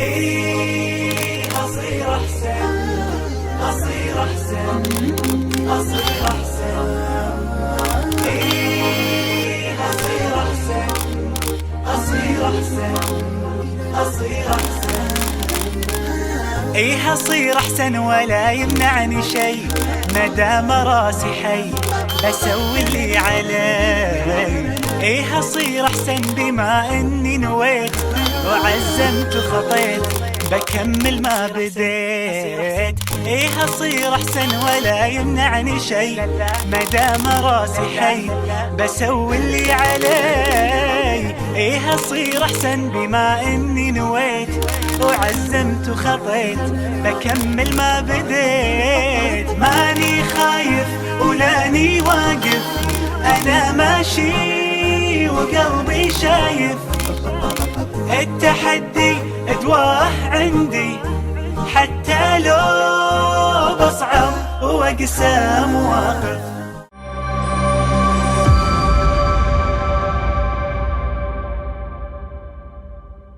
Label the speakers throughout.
Speaker 1: إيه أصير أحسن، أصير أحسن، أصير أحسن. إيه أصير أحسن، أصير أحسن، أصير أحسن. إيه أصير أحسن ولا يمنعني شيء، مدام راسي حي بسوي اللي علي. إيه أصير أحسن بما إني نويت وعزمت وخطيت بكمل ما بديت. إيه أصير أحسن ولا يمنعني شيء، مدام راسي حي بسوي اللي علي. إيه أصير أحسن بما إني نويت وعزمت وخطيت بكمل ما بديت. ماني خايف ولاني واقف، أنا ماشي وقلبي شايف. التحدي ادواه عندي حتى لو بصعب واقسى مواقف.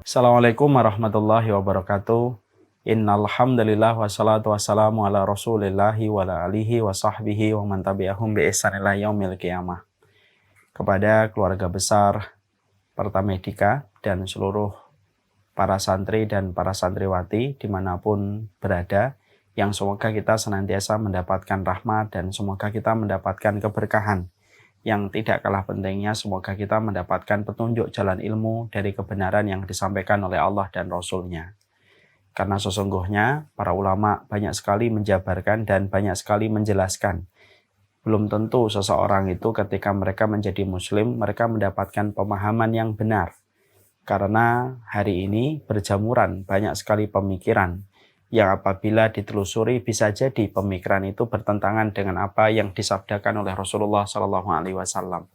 Speaker 2: Assalamualaikum warahmatullahi wabarakatuh. Innal hamdalillah wassalatu wassalamu ala rasulillahi wa ala alihi wa sahbihi wa man tabi'ahum bi ihsan ila yaumil qiyamah. Kepada keluarga besar Pertamedika dan seluruh para santri dan para santriwati dimanapun berada, yang semoga kita senantiasa mendapatkan rahmat dan semoga kita mendapatkan keberkahan. Yang tidak kalah pentingnya, semoga kita mendapatkan petunjuk jalan ilmu dari kebenaran yang disampaikan oleh Allah dan Rasul-Nya. Karena sesungguhnya para ulama banyak sekali menjabarkan dan banyak sekali menjelaskan. Belum tentu seseorang itu ketika mereka menjadi muslim, mereka mendapatkan pemahaman yang benar. Karena hari ini berjamuran banyak sekali pemikiran yang apabila ditelusuri bisa jadi pemikiran itu bertentangan dengan apa yang disabdakan oleh Rasulullah SAW.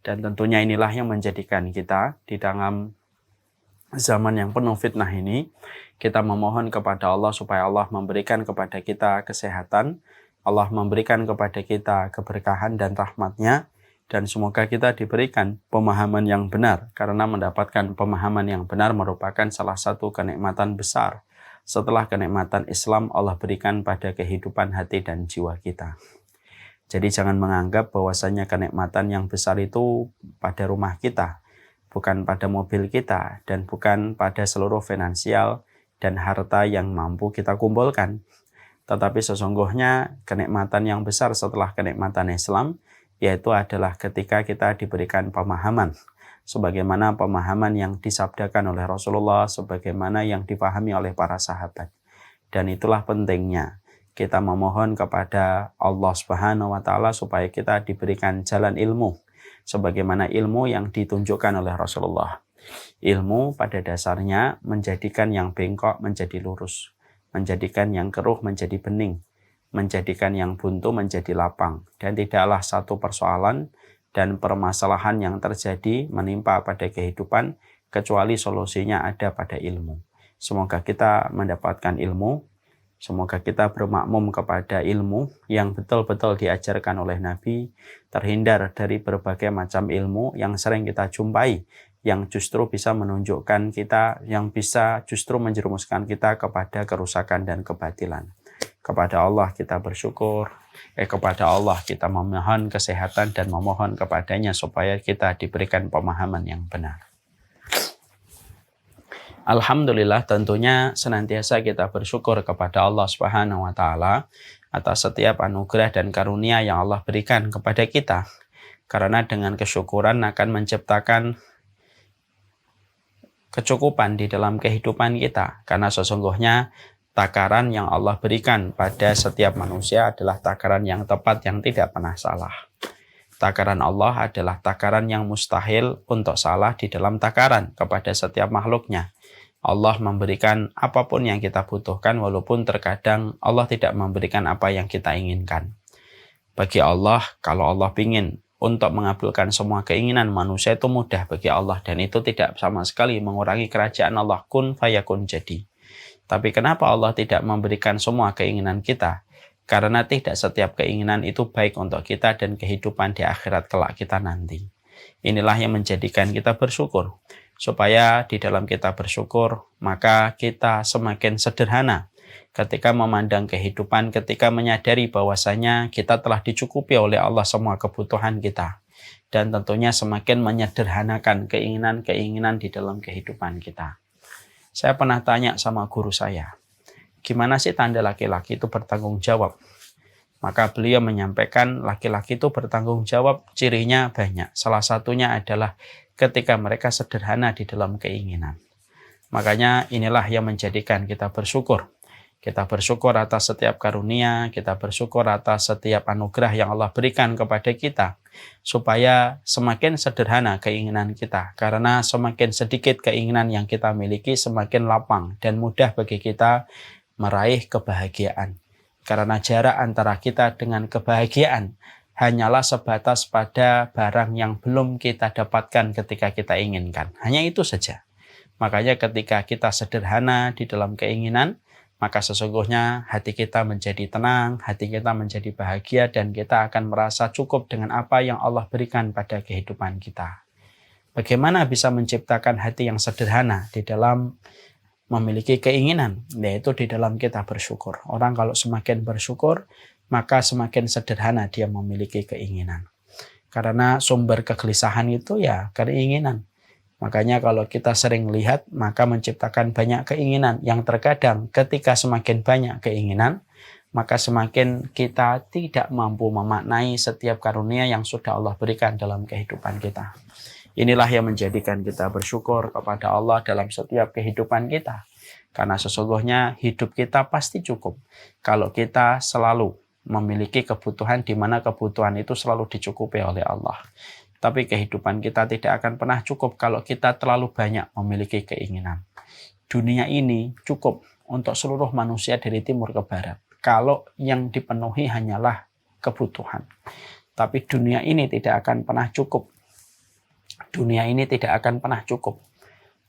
Speaker 2: Dan tentunya inilah yang menjadikan kita di dalam zaman yang penuh fitnah ini, kita memohon kepada Allah supaya Allah memberikan kepada kita kesehatan, Allah memberikan kepada kita keberkahan dan rahmat-Nya, dan semoga kita diberikan pemahaman yang benar, karena mendapatkan pemahaman yang benar merupakan salah satu kenikmatan besar. Setelah kenikmatan Islam Allah berikan pada kehidupan hati dan jiwa kita. Jadi jangan menganggap bahwasanya kenikmatan yang besar itu pada rumah kita, bukan pada mobil kita, dan bukan pada seluruh finansial dan harta yang mampu kita kumpulkan. Tetapi sesungguhnya kenikmatan yang besar setelah kenikmatan Islam, yaitu adalah ketika kita diberikan pemahaman. Sebagaimana pemahaman yang disabdakan oleh Rasulullah, sebagaimana yang dipahami oleh para sahabat. Dan itulah pentingnya kita memohon kepada Allah Subhanahu wa Ta'ala supaya kita diberikan jalan ilmu, sebagaimana ilmu yang ditunjukkan oleh Rasulullah. Ilmu pada dasarnya menjadikan yang bengkok menjadi lurus, menjadikan yang keruh menjadi bening, menjadikan yang buntu menjadi lapang, dan tidaklah satu persoalan dan permasalahan yang terjadi menimpa pada kehidupan kecuali solusinya ada pada ilmu. Semoga kita mendapatkan ilmu, semoga kita bermakmum kepada ilmu yang betul-betul diajarkan oleh Nabi, terhindar dari berbagai macam ilmu yang sering kita jumpai, yang justru bisa menunjukkan kita, yang bisa justru menjerumuskan kita kepada kerusakan dan kebatilan. Kepada Allah kita bersyukur, kepada Allah kita memohon kesehatan dan memohon kepadanya supaya kita diberikan pemahaman yang benar. Alhamdulillah, tentunya senantiasa kita bersyukur kepada Allah Subhanahu wa Ta'ala atas setiap anugerah dan karunia yang Allah berikan kepada kita. Karena dengan kesyukuran akan menciptakan kecukupan di dalam kehidupan kita. Karena sesungguhnya takaran yang Allah berikan pada setiap manusia adalah takaran yang tepat, yang tidak pernah salah. Takaran Allah adalah takaran yang mustahil untuk salah di dalam takaran kepada setiap makhluknya. Allah memberikan apapun yang kita butuhkan, walaupun terkadang Allah tidak memberikan apa yang kita inginkan. Bagi Allah, kalau Allah ingin untuk mengabulkan semua keinginan manusia, itu mudah bagi Allah, dan itu tidak sama sekali mengurangi kerajaan Allah. Kun fayakun, jadi. Tapi kenapa Allah tidak memberikan semua keinginan kita? Karena tidak setiap keinginan itu baik untuk kita dan kehidupan di akhirat kelak kita nanti. Inilah yang menjadikan kita bersyukur. supaya di dalam kita bersyukur, maka kita semakin sederhana ketika memandang kehidupan, ketika menyadari bahwasanya kita telah dicukupi oleh Allah semua kebutuhan kita. Dan tentunya semakin menyederhanakan keinginan-keinginan di dalam kehidupan kita. Saya pernah tanya sama guru saya, gimana sih tanda laki-laki itu bertanggung jawab? Maka beliau menyampaikan laki-laki itu bertanggung jawab, cirinya banyak. Salah satunya adalah ketika mereka sederhana di dalam keinginan. Makanya inilah yang menjadikan kita bersyukur. Kita bersyukur atas setiap karunia, kita bersyukur atas setiap anugerah yang Allah berikan kepada kita. Supaya semakin sederhana keinginan kita. Karena semakin sedikit keinginan yang kita miliki, semakin lapang dan mudah bagi kita meraih kebahagiaan. Karena jarak antara kita dengan kebahagiaan hanyalah sebatas pada barang yang belum kita dapatkan ketika kita inginkan. Hanya itu saja. Makanya ketika kita sederhana di dalam keinginan, maka sesungguhnya hati kita menjadi tenang, hati kita menjadi bahagia, dan kita akan merasa cukup dengan apa yang Allah berikan pada kehidupan kita. Bagaimana bisa menciptakan hati yang sederhana di dalam memiliki keinginan? Yaitu di dalam kita bersyukur. Orang kalau semakin bersyukur, maka semakin sederhana dia memiliki keinginan. Karena sumber kegelisahan itu ya keinginan. Makanya kalau kita sering lihat, maka menciptakan banyak keinginan yang terkadang ketika semakin banyak keinginan, maka semakin kita tidak mampu memaknai setiap karunia yang sudah Allah berikan dalam kehidupan kita. Inilah yang menjadikan kita bersyukur kepada Allah dalam setiap kehidupan kita. Karena sesungguhnya hidup kita pasti cukup kalau kita selalu memiliki kebutuhan, di mana kebutuhan itu selalu dicukupi oleh Allah. Tapi kehidupan kita tidak akan pernah cukup kalau kita terlalu banyak memiliki keinginan. Dunia ini cukup untuk seluruh manusia dari timur ke barat, kalau yang dipenuhi hanyalah kebutuhan. Tapi dunia ini tidak akan pernah cukup. Dunia ini tidak akan pernah cukup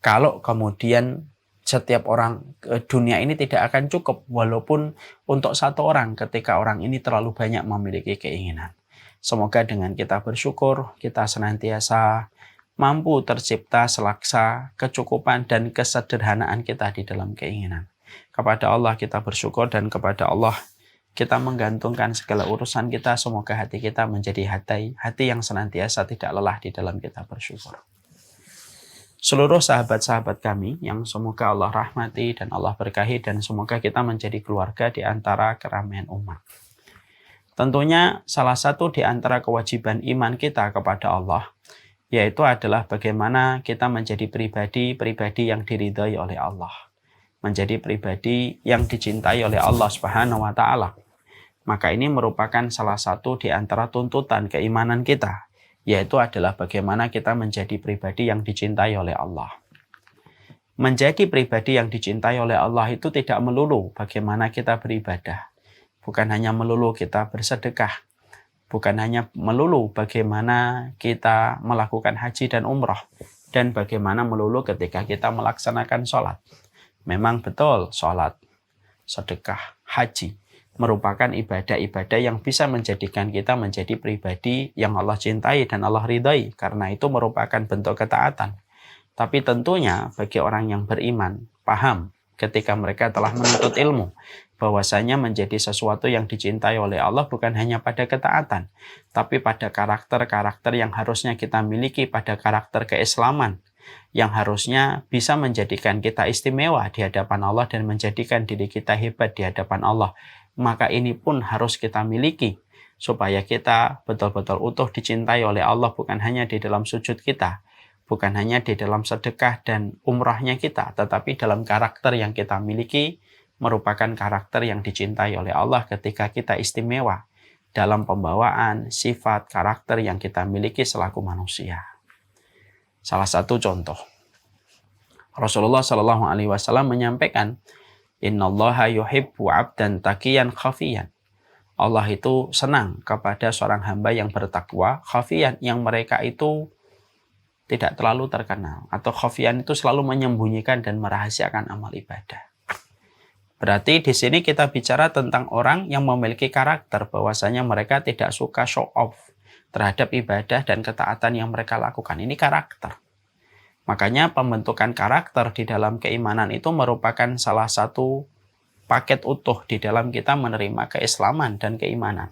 Speaker 2: kalau kemudian setiap orang, dunia ini tidak akan cukup walaupun untuk satu orang ketika orang ini terlalu banyak memiliki keinginan. Semoga dengan kita bersyukur, kita senantiasa mampu tercipta selaksa kecukupan dan kesederhanaan kita di dalam keinginan. Kepada Allah kita bersyukur, dan kepada Allah kita menggantungkan segala urusan kita. Semoga hati kita menjadi hati yang senantiasa tidak lelah di dalam kita bersyukur. Seluruh sahabat-sahabat kami yang semoga Allah rahmati dan Allah berkahi, dan semoga kita menjadi keluarga di antara keramaian umat. Tentunya salah satu di antara kewajiban iman kita kepada Allah, yaitu adalah bagaimana kita menjadi pribadi yang diridhai oleh Allah. Menjadi pribadi yang dicintai oleh Allah Subhanahu wa Ta'ala. Maka ini merupakan salah satu di antara tuntutan keimanan kita, yaitu adalah bagaimana kita menjadi pribadi yang dicintai oleh Allah. Menjadi pribadi yang dicintai oleh Allah itu tidak melulu bagaimana kita beribadah. Bukan hanya melulu kita bersedekah. Bukan hanya melulu bagaimana kita melakukan haji dan umroh. Dan bagaimana melulu ketika kita melaksanakan sholat. Memang betul sholat, sedekah, haji merupakan ibadah-ibadah yang bisa menjadikan kita menjadi pribadi yang Allah cintai dan Allah ridhai. Karena itu merupakan bentuk ketaatan. Tapi tentunya bagi orang yang beriman, paham ketika mereka telah menuntut ilmu, bahwasanya menjadi sesuatu yang dicintai oleh Allah bukan hanya pada ketaatan, tapi pada karakter-karakter yang harusnya kita miliki, pada karakter keislaman, yang harusnya bisa menjadikan kita istimewa di hadapan Allah dan menjadikan diri kita hebat di hadapan Allah. Maka ini pun harus kita miliki, supaya kita betul-betul utuh dicintai oleh Allah, bukan hanya di dalam sujud kita, bukan hanya di dalam sedekah dan umrahnya kita, tetapi dalam karakter yang kita miliki merupakan karakter yang dicintai oleh Allah ketika kita istimewa dalam pembawaan, sifat, karakter yang kita miliki selaku manusia. Salah satu contoh, Rasulullah SAW menyampaikan, Innallaha yuhibbu 'abdan taqiyan khafiyan. Allah itu senang kepada seorang hamba yang bertakwa, khafiyan, yang mereka itu tidak terlalu terkenal, atau khafiyan itu selalu menyembunyikan dan merahasiakan amal ibadah. Berarti di sini kita bicara tentang orang yang memiliki karakter bahwasanya mereka tidak suka show off terhadap ibadah dan ketaatan yang mereka lakukan. Ini karakter. Makanya pembentukan karakter di dalam keimanan itu merupakan salah satu paket utuh di dalam kita menerima keislaman dan keimanan.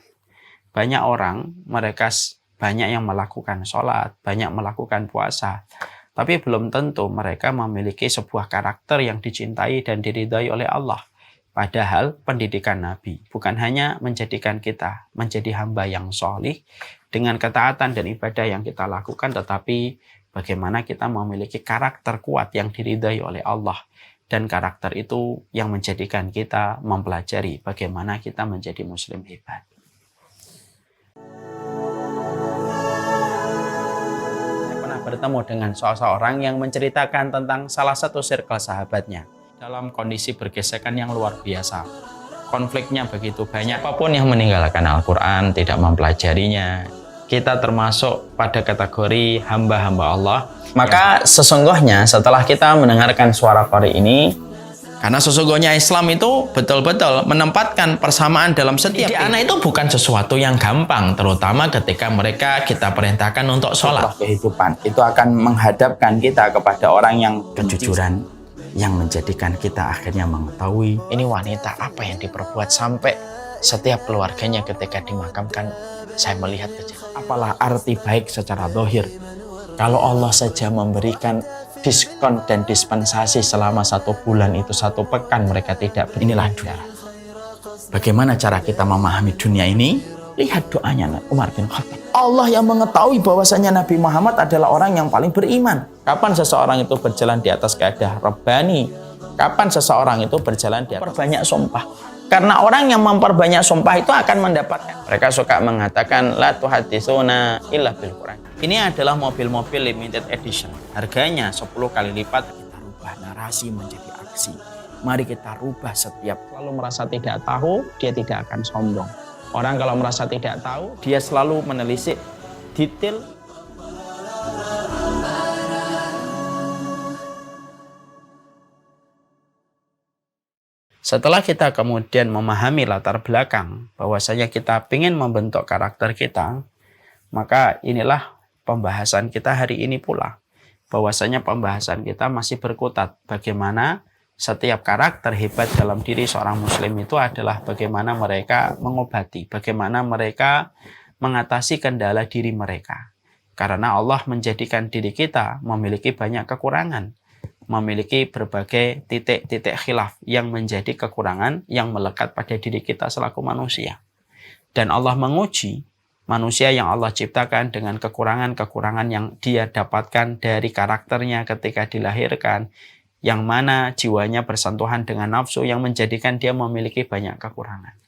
Speaker 2: Banyak orang, mereka banyak yang melakukan sholat, banyak melakukan puasa, tapi belum tentu mereka memiliki sebuah karakter yang dicintai dan diridhai oleh Allah. Padahal pendidikan Nabi bukan hanya menjadikan kita menjadi hamba yang sholih dengan ketaatan dan ibadah yang kita lakukan, tetapi bagaimana kita memiliki karakter kuat yang diridhai oleh Allah. Dan karakter itu yang menjadikan kita mempelajari bagaimana kita menjadi muslim hebat. Saya pernah bertemu dengan seseorang yang menceritakan tentang salah satu circle sahabatnya dalam kondisi bergesekan yang luar biasa. Konfliknya begitu banyak. Apapun yang meninggalkan Al-Quran, tidak mempelajarinya, kita termasuk pada kategori hamba-hamba Allah. Maka sesungguhnya setelah kita mendengarkan suara qari ini, karena sesungguhnya Islam itu betul-betul menempatkan persamaan dalam setiap anak itu bukan sesuatu yang gampang, terutama ketika mereka kita perintahkan untuk sholat. Kehidupan itu akan menghadapkan kita kepada orang yang kejujuran, yang menjadikan kita akhirnya mengetahui ini wanita apa yang diperbuat sampai setiap keluarganya ketika dimakamkan saya melihat kejadian. Apalah arti baik secara zahir kalau Allah saja memberikan diskon dan dispensasi selama 1 bulan itu 1 pekan mereka tidak beribadah. Inilah dunia. Bagaimana cara kita memahami dunia ini? Lihat doanya Umar bin Khattab. Allah yang mengetahui bahwasanya Nabi Muhammad adalah orang yang paling beriman. Kapan seseorang itu berjalan di atas kaidah Rabbani? Kapan seseorang itu berjalan di atas perbanyak sumpah? Karena orang yang memperbanyak sumpah itu akan mendapatkan. Mereka suka mengatakan la tuhaditsuna illa bil Quran. Ini adalah mobil-mobil limited edition. Harganya 10 kali lipat. Kita rubah narasi menjadi aksi. Mari kita rubah setiap. Kalau merasa tidak tahu, dia tidak akan sombong. Orang kalau merasa tidak tahu, dia selalu menelisik detail. Setelah kita kemudian memahami latar belakang, bahwasanya kita ingin membentuk karakter kita, maka inilah pembahasan kita hari ini pula. Bahwasanya pembahasan kita masih berkutat bagaimana setiap karakter hebat dalam diri seorang muslim itu adalah bagaimana mereka mengobati, bagaimana mereka mengatasi kendala diri mereka. Karena Allah menjadikan diri kita memiliki banyak kekurangan, memiliki berbagai titik-titik khilaf yang menjadi kekurangan yang melekat pada diri kita selaku manusia. Dan Allah menguji manusia yang Allah ciptakan dengan kekurangan-kekurangan yang dia dapatkan dari karakternya ketika dilahirkan, yang mana jiwanya bersentuhan dengan nafsu yang menjadikan dia memiliki banyak kekurangan.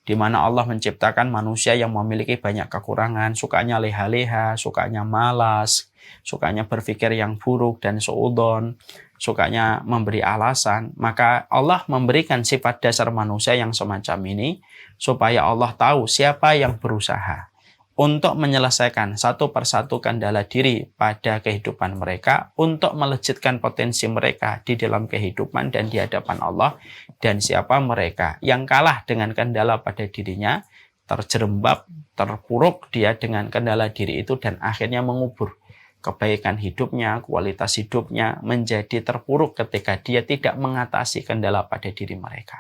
Speaker 2: Di mana Allah menciptakan manusia yang memiliki banyak kekurangan, sukanya leha-leha, sukanya malas, sukanya berpikir yang buruk dan suudzon, sukanya memberi alasan. Maka Allah memberikan sifat dasar manusia yang semacam ini supaya Allah tahu siapa yang berusaha untuk menyelesaikan satu persatu kendala diri pada kehidupan mereka, untuk melejitkan potensi mereka di dalam kehidupan dan di hadapan Allah, dan siapa mereka yang kalah dengan kendala pada dirinya, terjerembab, terpuruk dia dengan kendala diri itu, dan akhirnya mengubur kebaikan hidupnya, kualitas hidupnya menjadi terpuruk ketika dia tidak mengatasi kendala pada diri mereka.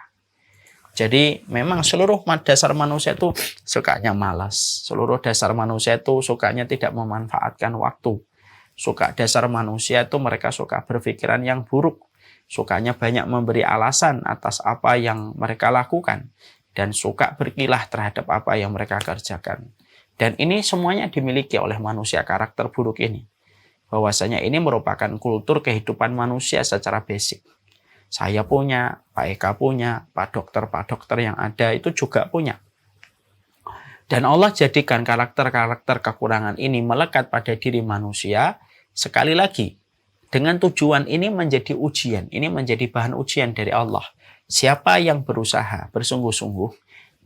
Speaker 2: Jadi memang seluruh dasar manusia itu sukanya malas. Seluruh dasar manusia itu sukanya tidak memanfaatkan waktu. Dasar manusia itu mereka suka berpikiran yang buruk. Sukanya banyak memberi alasan atas apa yang mereka lakukan. Dan suka berkilah terhadap apa yang mereka kerjakan. Dan ini semuanya dimiliki oleh manusia karakter buruk ini. Bahwasanya ini merupakan kultur kehidupan manusia secara basic. Saya punya, Pak Eka punya, Pak dokter yang ada itu juga punya. Dan Allah jadikan karakter-karakter kekurangan ini melekat pada diri manusia, sekali lagi, dengan tujuan ini menjadi ujian, ini menjadi bahan ujian dari Allah. Siapa yang berusaha bersungguh-sungguh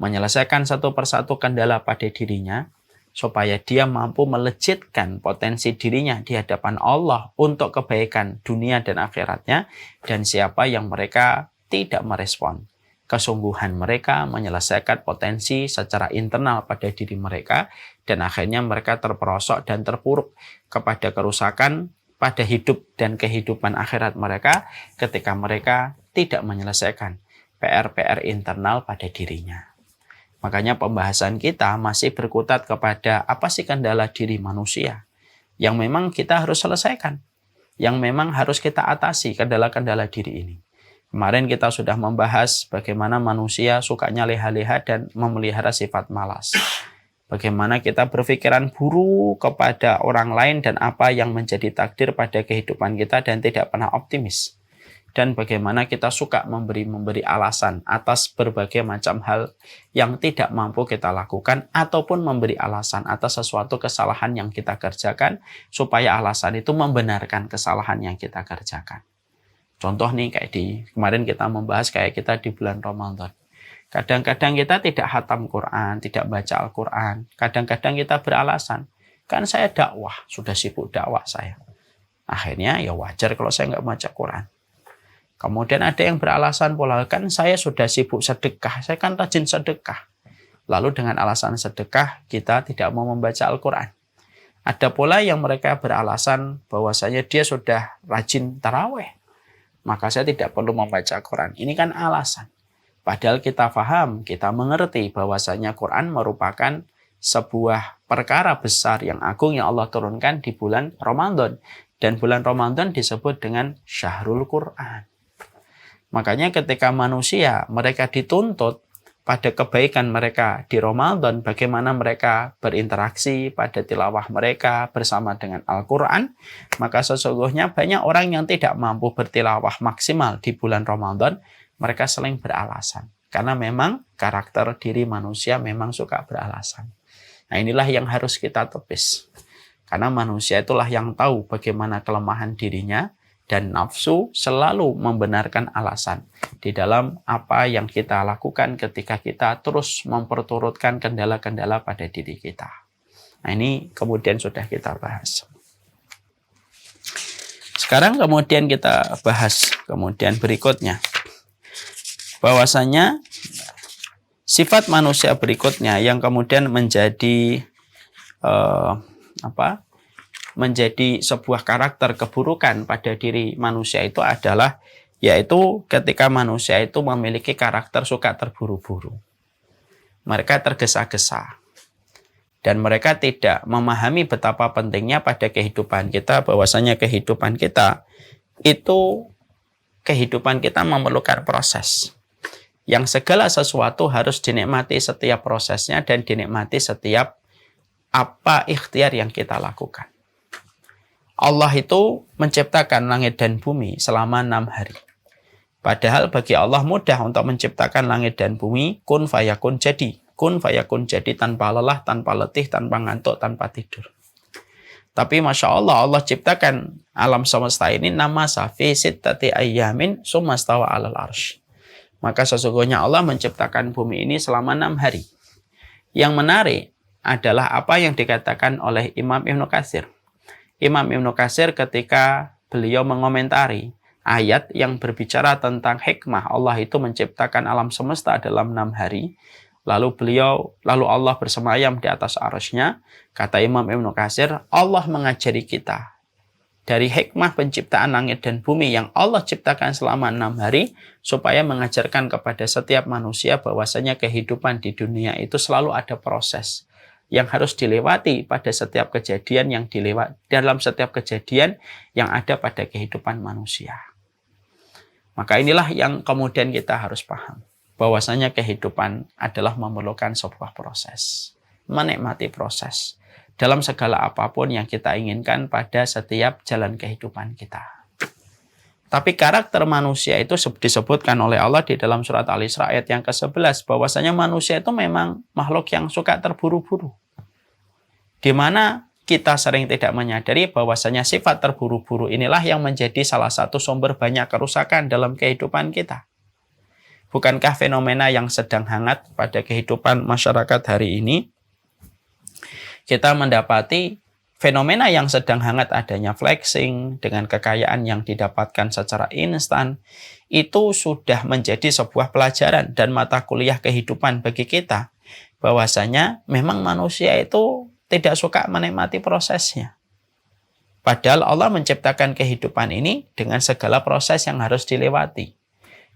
Speaker 2: menyelesaikan satu persatu kendala pada dirinya, supaya dia mampu melejitkan potensi dirinya di hadapan Allah untuk kebaikan dunia dan akhiratnya, dan siapa yang mereka tidak merespon kesungguhan mereka menyelesaikan potensi secara internal pada diri mereka, dan akhirnya mereka terperosok dan terpuruk kepada kerusakan pada hidup dan kehidupan akhirat mereka ketika mereka tidak menyelesaikan PR-PR internal pada dirinya. Makanya pembahasan kita masih berkutat kepada apa sih kendala diri manusia yang memang kita harus selesaikan, yang memang harus kita atasi kendala-kendala diri ini. Kemarin kita sudah membahas bagaimana manusia sukanya leha-leha dan memelihara sifat malas. Bagaimana kita berpikiran buruk kepada orang lain dan apa yang menjadi takdir pada kehidupan kita dan tidak pernah optimis. Dan bagaimana kita suka memberi alasan atas berbagai macam hal yang tidak mampu kita lakukan ataupun memberi alasan atas sesuatu kesalahan yang kita kerjakan supaya alasan itu membenarkan kesalahan yang kita kerjakan. Contoh nih kayak kemarin kita membahas kayak kita di bulan Ramadan. Kadang-kadang kita tidak khatam Quran, tidak baca Al-Quran. Kadang-kadang kita beralasan, kan saya dakwah, sudah sibuk dakwah saya. Akhirnya ya wajar kalau saya nggak baca Quran. Kemudian ada yang beralasan pula, kan saya sudah sibuk sedekah, saya kan rajin sedekah. Lalu dengan alasan sedekah, kita tidak mau membaca Al-Quran. Ada pula yang mereka beralasan bahwasanya dia sudah rajin taraweh, maka saya tidak perlu membaca Quran. Ini kan alasan. Padahal kita paham, kita mengerti bahwasanya Quran merupakan sebuah perkara besar yang agung yang Allah turunkan di bulan Ramadan. Dan bulan Ramadan disebut dengan Syahrul Quran. Makanya ketika manusia mereka dituntut pada kebaikan mereka di Ramadan, bagaimana mereka berinteraksi pada tilawah mereka bersama dengan Al-Quran, maka sesungguhnya banyak orang yang tidak mampu bertilawah maksimal di bulan Ramadan, mereka sering beralasan. Karena memang karakter diri manusia memang suka beralasan. Nah inilah yang harus kita tepis. Karena manusia itulah yang tahu bagaimana kelemahan dirinya dan nafsu selalu membenarkan alasan di dalam apa yang kita lakukan ketika kita terus memperturutkan kendala-kendala pada diri kita. Nah ini kemudian sudah kita bahas. Sekarang kemudian kita bahas kemudian berikutnya. Bahwasanya sifat manusia berikutnya yang kemudian menjadi menjadi sebuah karakter keburukan pada diri manusia itu adalah yaitu ketika manusia itu memiliki karakter suka terburu-buru. Mereka tergesa-gesa dan mereka tidak memahami betapa pentingnya pada kehidupan kita, bahwasanya kehidupan kita memerlukan proses. Yang segala sesuatu harus dinikmati setiap prosesnya dan dinikmati setiap apa ikhtiar yang kita lakukan. Allah itu menciptakan langit dan bumi selama 6 hari. Padahal bagi Allah mudah untuk menciptakan langit dan bumi, kun fayakun jadi. Kun fayakun jadi tanpa lelah, tanpa letih, tanpa ngantuk, tanpa tidur. Tapi Masya Allah, Allah ciptakan alam semesta ini nama safi sittati ayyamin summastawa alal arsh. Maka sesungguhnya Allah menciptakan bumi ini selama 6 hari. Yang menarik adalah apa yang dikatakan oleh Imam Ibnu Katsir. Imam Ibnu Katsir ketika beliau mengomentari ayat yang berbicara tentang hikmah Allah itu menciptakan alam semesta dalam 6 hari. Lalu Allah bersemayam di atas arsy-Nya. Kata Imam Ibnu Katsir, Allah mengajari kita dari hikmah penciptaan langit dan bumi yang Allah ciptakan selama 6 hari, supaya mengajarkan kepada setiap manusia bahwasanya kehidupan di dunia itu selalu ada proses yang harus dilewati pada setiap kejadian dalam setiap kejadian yang ada pada kehidupan manusia. Maka inilah yang kemudian kita harus paham, bahwasanya kehidupan adalah memerlukan sebuah proses, menikmati proses dalam segala apapun yang kita inginkan pada setiap jalan kehidupan kita. Tapi karakter manusia itu disebutkan oleh Allah di dalam surat Al-Isra ayat yang ke-11, bahwasanya manusia itu memang makhluk yang suka terburu-buru. Di mana kita sering tidak menyadari bahwasanya sifat terburu-buru inilah yang menjadi salah satu sumber banyak kerusakan dalam kehidupan kita. Bukankah fenomena yang sedang hangat pada kehidupan masyarakat hari ini? Kita mendapati fenomena yang sedang hangat adanya flexing dengan kekayaan yang didapatkan secara instan, itu sudah menjadi sebuah pelajaran dan mata kuliah kehidupan bagi kita, bahwasanya memang manusia itu tidak suka menikmati prosesnya. Padahal Allah menciptakan kehidupan ini dengan segala proses yang harus dilewati.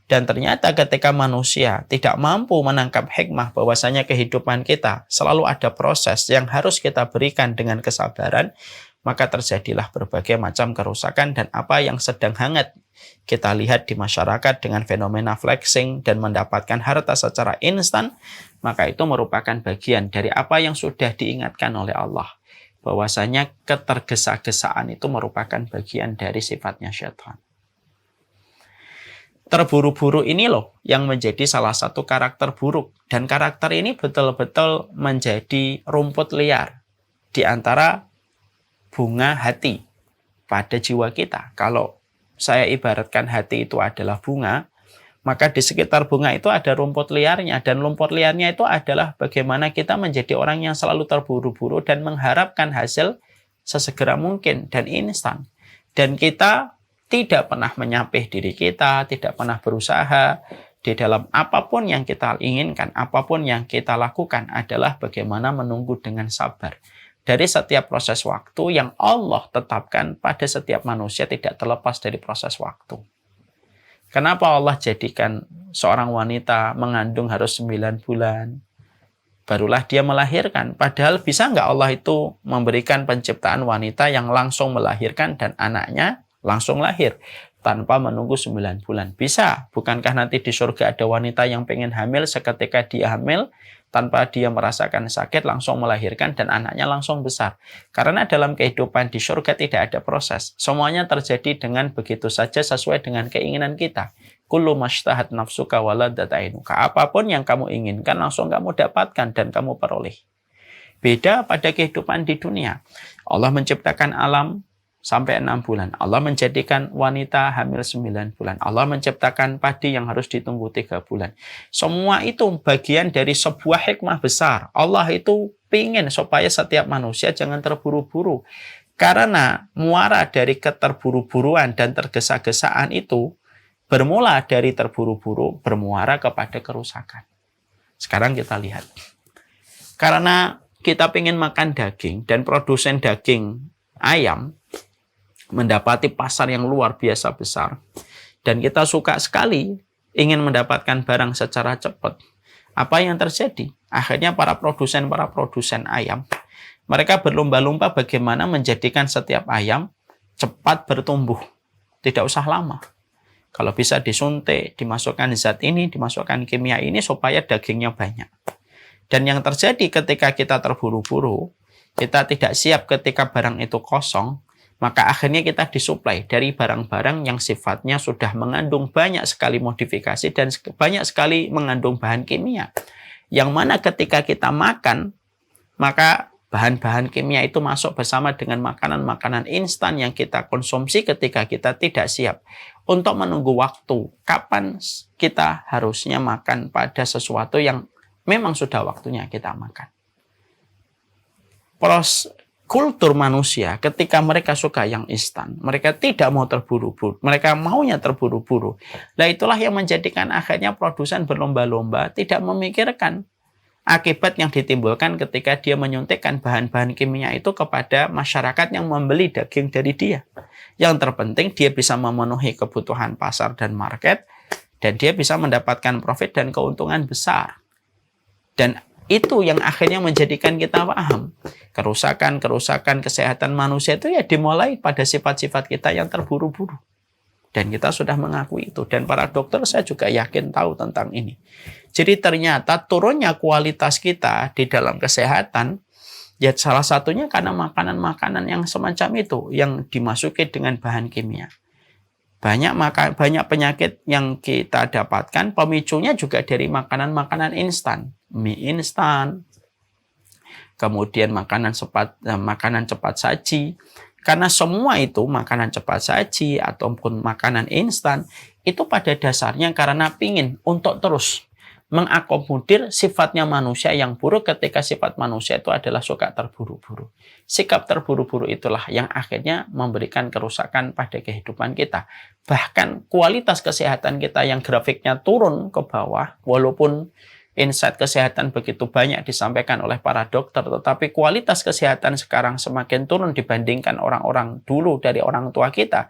Speaker 2: Dan ternyata ketika manusia tidak mampu menangkap hikmah bahwasanya kehidupan kita selalu ada proses yang harus kita berikan dengan kesabaran, maka terjadilah berbagai macam kerusakan dan apa yang sedang hangat kita lihat di masyarakat dengan fenomena flexing dan mendapatkan harta secara instan, maka itu merupakan bagian dari apa yang sudah diingatkan oleh Allah. Bahwasanya ketergesa-gesaan itu merupakan bagian dari sifatnya syaitan. Terburu-buru ini loh yang menjadi salah satu karakter buruk. Dan karakter ini betul-betul menjadi rumput liar di antara bunga hati pada jiwa kita. Kalau saya ibaratkan hati itu adalah bunga, maka di sekitar bunga itu ada rumput liarnya. Dan rumput liarnya itu adalah bagaimana kita menjadi orang yang selalu terburu-buru dan mengharapkan hasil sesegera mungkin dan instan. Dan kita tidak pernah menyapih diri kita, tidak pernah berusaha di dalam apapun yang kita inginkan, apapun yang kita lakukan adalah bagaimana menunggu dengan sabar. Dari setiap proses waktu yang Allah tetapkan pada setiap manusia tidak terlepas dari proses waktu. Kenapa Allah jadikan seorang wanita mengandung harus 9 bulan? Barulah dia melahirkan. Padahal bisa nggak Allah itu memberikan penciptaan wanita yang langsung melahirkan dan anaknya langsung lahir tanpa menunggu 9 bulan? Bisa. Bukankah nanti di surga ada wanita yang pengen hamil, seketika dia hamil tanpa dia merasakan sakit langsung melahirkan dan anaknya langsung besar? Karena dalam kehidupan di surga tidak ada proses. Semuanya terjadi dengan begitu saja sesuai dengan keinginan kita. Kullu mashtahat nafsuka waladat ainuka. Apapun yang kamu inginkan langsung kamu dapatkan dan kamu peroleh. Beda pada kehidupan di dunia. Allah menciptakan alam sampai 6 bulan. Allah menjadikan wanita hamil 9 bulan. Allah menciptakan padi yang harus ditunggu 3 bulan. Semua itu bagian dari sebuah hikmah besar. Allah itu ingin supaya setiap manusia jangan terburu-buru. Karena muara dari keterburu-buruan dan tergesa-gesaan itu bermula dari terburu-buru, bermuara kepada kerusakan. Sekarang kita lihat. Karena kita ingin makan daging dan produsen daging ayam mendapati pasar yang luar biasa besar. Dan kita suka sekali ingin mendapatkan barang secara cepat. Apa yang terjadi? Akhirnya para produsen ayam, mereka berlomba-lomba bagaimana menjadikan setiap ayam cepat bertumbuh. Tidak usah lama. Kalau bisa disuntik, dimasukkan zat ini, dimasukkan kimia ini supaya dagingnya banyak. Dan yang terjadi ketika kita terburu-buru, kita tidak siap ketika barang itu kosong, maka akhirnya kita disuplai dari barang-barang yang sifatnya sudah mengandung banyak sekali modifikasi dan banyak sekali mengandung bahan kimia. Yang mana ketika kita makan, maka bahan-bahan kimia itu masuk bersama dengan makanan-makanan instan yang kita konsumsi ketika kita tidak siap. Untuk menunggu waktu, kapan kita harusnya makan pada sesuatu yang memang sudah waktunya kita makan. Kultur manusia ketika mereka suka yang instan, mereka tidak mau terburu-buru, mereka maunya terburu-buru. Nah itulah yang menjadikan akhirnya produsen berlomba-lomba tidak memikirkan akibat yang ditimbulkan ketika dia menyuntikkan bahan-bahan kimia itu kepada masyarakat yang membeli daging dari dia. Yang terpenting dia bisa memenuhi kebutuhan pasar dan market, dan dia bisa mendapatkan profit dan keuntungan besar. Dan itu yang akhirnya menjadikan kita paham. Kerusakan kesehatan manusia itu ya dimulai pada sifat-sifat kita yang terburu-buru. Dan kita sudah mengakui itu. Dan para dokter saya juga yakin tahu tentang ini. Jadi ternyata turunnya kualitas kita di dalam kesehatan, ya salah satunya karena makanan-makanan yang semacam itu, yang dimasuki dengan bahan kimia. Banyak penyakit yang kita dapatkan, pemicunya juga dari makanan-makanan instan. Mie instan, kemudian makanan cepat saji. Karena semua itu makanan cepat saji ataupun makanan instan, itu pada dasarnya karena pingin untuk terus mengakomodir sifatnya manusia yang buruk ketika sifat manusia itu adalah suka terburu-buru. Sikap terburu-buru itulah yang akhirnya memberikan kerusakan pada kehidupan kita. Bahkan kualitas kesehatan kita yang grafiknya turun ke bawah, walaupun Insight kesehatan begitu banyak disampaikan oleh para dokter, tetapi kualitas kesehatan sekarang semakin turun dibandingkan orang-orang dulu dari orang tua kita,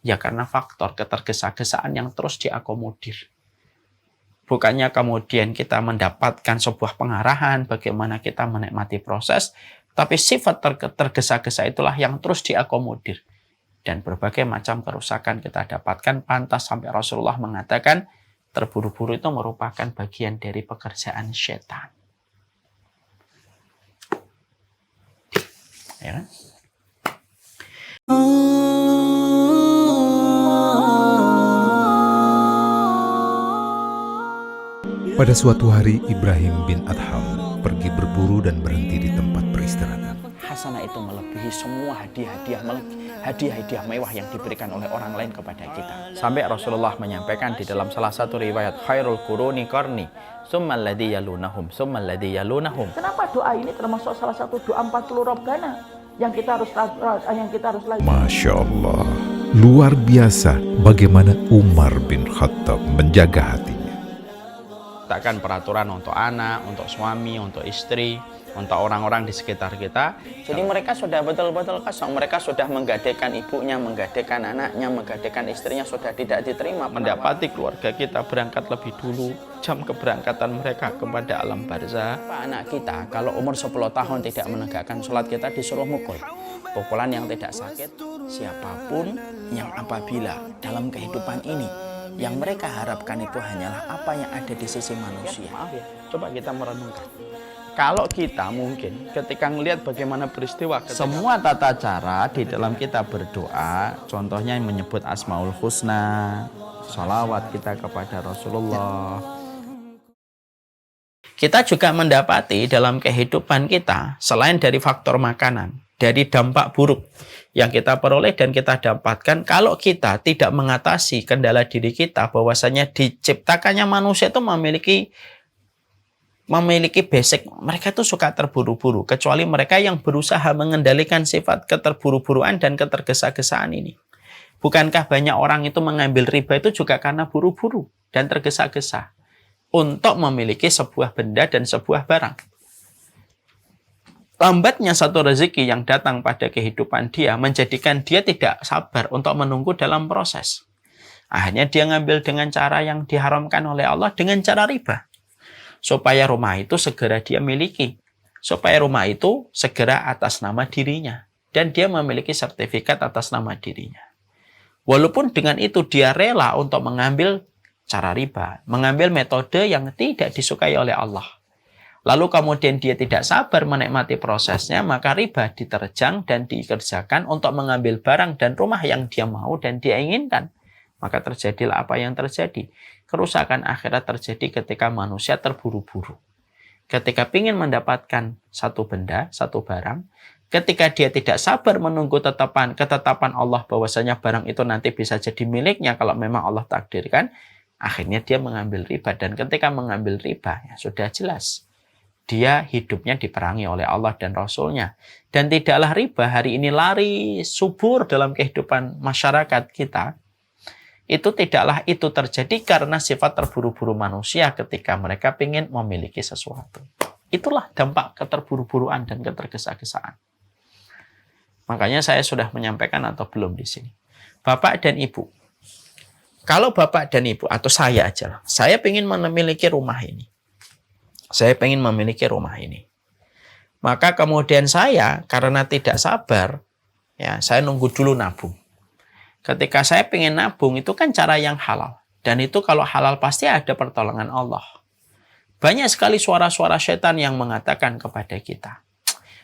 Speaker 2: ya karena faktor ketergesa-gesaan yang terus diakomodir. Bukannya kemudian kita mendapatkan sebuah pengarahan bagaimana kita menikmati proses, tapi sifat tergesa-gesa itulah yang terus diakomodir. Dan berbagai macam kerusakan kita dapatkan, pantas sampai Rasulullah mengatakan, terburu-buru itu merupakan bagian dari pekerjaan setan. Ya kan?
Speaker 3: Pada suatu hari, Ibrahim bin Adham pergi berburu dan berhenti di tempat peristirahatan.
Speaker 2: Hasanah itu melebihi semua hadiah-hadiah mewah yang diberikan oleh orang lain kepada kita. Sampai Rasulullah menyampaikan di dalam salah satu riwayat, khairul quruni qarni, summal ladzi yalunahum, summal ladzi yalunahum.
Speaker 4: Kenapa doa ini termasuk salah satu doa 40 Robbana yang kita harus lakukan?
Speaker 3: Masya Allah, luar biasa bagaimana Umar bin Khattab menjaga hatinya.
Speaker 2: Letakkan peraturan untuk anak, untuk suami, untuk istri, untuk orang-orang di sekitar kita. Jadi mereka sudah betul-betul kosong. Mereka sudah menggadaikan ibunya, menggadaikan anaknya, menggadaikan istrinya, sudah tidak diterima. Mendapati keluarga kita berangkat lebih dulu, jam keberangkatan mereka kepada alam barzah. Anak kita kalau umur 10 tahun tidak menegakkan sholat, kita disuruh mukul. Pukulan yang tidak sakit. Siapapun yang apabila dalam kehidupan ini yang mereka harapkan itu hanyalah apa yang ada di sisi manusia. Maaf ya, coba kita merenungkan. Kalau kita mungkin ketika melihat bagaimana peristiwa, semua tata cara di dalam kita berdoa, contohnya menyebut Asmaul Husna, salawat kita kepada Rasulullah. Kita juga mendapati dalam kehidupan kita, selain dari faktor makanan, dari dampak buruk yang kita peroleh dan kita dapatkan, kalau kita tidak mengatasi kendala diri kita, bahwasanya diciptakannya manusia itu memiliki basic, mereka itu suka terburu-buru, kecuali mereka yang berusaha mengendalikan sifat keterburu-buruan dan ketergesa-gesaan ini. Bukankah banyak orang itu mengambil riba itu juga karena buru-buru dan tergesa-gesa untuk memiliki sebuah benda dan sebuah barang. Lambatnya satu rezeki yang datang pada kehidupan dia menjadikan dia tidak sabar untuk menunggu dalam proses. Akhirnya dia ngambil dengan cara yang diharamkan oleh Allah, dengan cara riba. Supaya rumah itu segera dia miliki. Supaya rumah itu segera atas nama dirinya. Dan dia memiliki sertifikat atas nama dirinya. Walaupun dengan itu dia rela untuk mengambil cara riba, mengambil metode yang tidak disukai oleh Allah. Lalu kemudian dia tidak sabar menikmati prosesnya, maka riba diterjang dan dikerjakan untuk mengambil barang dan rumah yang dia mau dan dia inginkan. Maka terjadilah apa yang terjadi. Kerusakan akhirat terjadi ketika manusia terburu-buru. Ketika ingin mendapatkan satu benda, satu barang, ketika dia tidak sabar menunggu ketetapan Allah bahwasanya barang itu nanti bisa jadi miliknya kalau memang Allah takdirkan, akhirnya dia mengambil riba. Dan ketika mengambil riba, ya sudah jelas. Dia hidupnya diperangi oleh Allah dan Rasulnya. Dan tidaklah riba hari ini lari subur dalam kehidupan masyarakat kita. Itu tidaklah itu terjadi karena sifat terburu-buru manusia ketika mereka ingin memiliki sesuatu. Itulah dampak keterburu-buruan dan ketergesa-gesaan. Makanya saya sudah menyampaikan atau belum di sini. Bapak dan Ibu. Kalau Bapak dan Ibu atau saya aja lah. Saya ingin memiliki rumah ini. Saya ingin memiliki rumah ini. Maka kemudian saya karena tidak sabar, ya saya nunggu dulu nabung. Ketika saya ingin nabung itu kan cara yang halal. Dan itu kalau halal pasti ada pertolongan Allah. Banyak sekali suara-suara setan yang mengatakan kepada kita,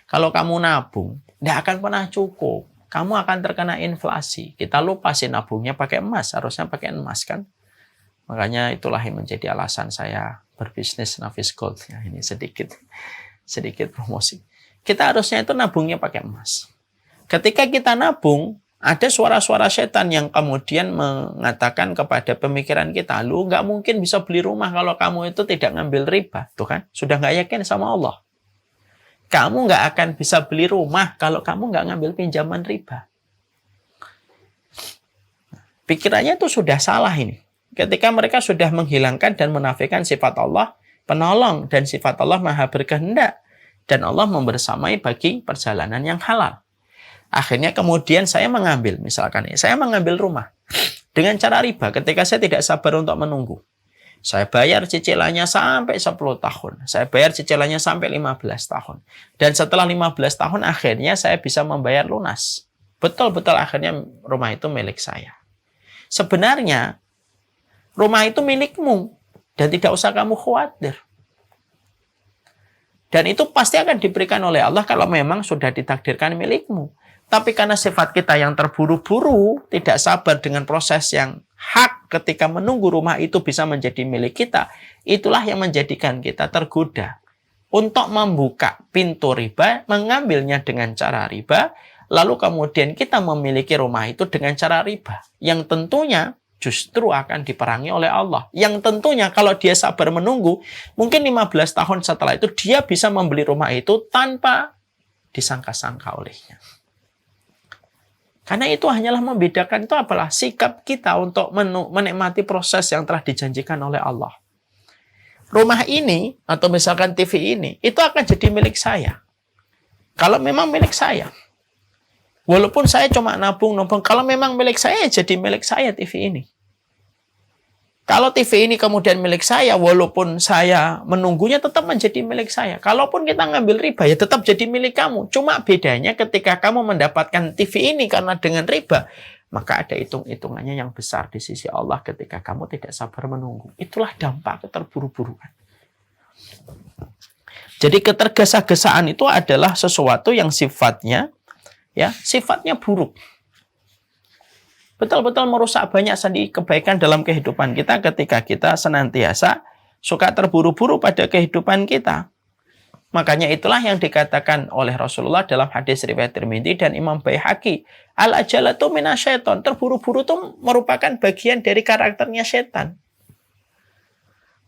Speaker 2: kalau kamu nabung, tidak akan pernah cukup. Kamu akan terkena inflasi. Kita lupa sih nabungnya pakai emas. Harusnya pakai emas kan. Makanya itulah yang menjadi alasan saya berbisnis Nafis Gold. Ya, ini sedikit promosi. Kita harusnya itu nabungnya pakai emas. Ketika kita nabung, ada suara-suara setan yang kemudian mengatakan kepada pemikiran kita, lu nggak mungkin bisa beli rumah kalau kamu itu tidak ngambil riba. Tuh kan, sudah nggak yakin sama Allah. Kamu nggak akan bisa beli rumah kalau kamu nggak ngambil pinjaman riba. Pikirannya itu sudah salah ini. Ketika mereka sudah menghilangkan dan menafikan sifat Allah, penolong, dan sifat Allah maha berkehendak, dan Allah membersamai bagi perjalanan yang halal. Akhirnya kemudian saya mengambil, misalkan saya mengambil rumah dengan cara riba ketika saya tidak sabar untuk menunggu. Saya bayar cicilannya sampai 10 tahun. Saya bayar cicilannya sampai 15 tahun. Dan setelah 15 tahun akhirnya saya bisa membayar lunas. Betul-betul akhirnya rumah itu milik saya. Sebenarnya rumah itu milikmu dan tidak usah kamu khawatir. Dan itu pasti akan diberikan oleh Allah kalau memang sudah ditakdirkan milikmu. Tapi karena sifat kita yang terburu-buru, tidak sabar dengan proses yang hak ketika menunggu rumah itu bisa menjadi milik kita, itulah yang menjadikan kita tergoda untuk membuka pintu riba, mengambilnya dengan cara riba, lalu kemudian kita memiliki rumah itu dengan cara riba, yang tentunya justru akan diperangi oleh Allah. Yang tentunya kalau dia sabar menunggu, mungkin 15 tahun setelah itu dia bisa membeli rumah itu tanpa disangka-sangka olehnya. Karena itu hanyalah membedakan itu adalah sikap kita untuk menikmati proses yang telah dijanjikan oleh Allah. Rumah ini atau misalkan TV ini, itu akan jadi milik saya. Kalau memang milik saya. Walaupun saya cuma nabung, kalau memang milik saya, jadi milik saya TV ini. Kalau TV ini kemudian milik saya, walaupun saya menunggunya tetap menjadi milik saya. Kalaupun kita ngambil riba, ya tetap jadi milik kamu. Cuma bedanya ketika kamu mendapatkan TV ini karena dengan riba, maka ada hitung-hitungannya yang besar di sisi Allah ketika kamu tidak sabar menunggu. Itulah dampak keterburu-buruan. Jadi ketergesa-gesaan itu adalah sesuatu yang sifatnya buruk. Betul-betul merusak banyak kebaikan dalam kehidupan kita ketika kita senantiasa suka terburu-buru pada kehidupan kita. Makanya itulah yang dikatakan oleh Rasulullah dalam hadis riwayat Tirmidzi dan Imam Baihaqi. Al-ajalatu minasyaiton. Terburu-buru itu merupakan bagian dari karakternya setan.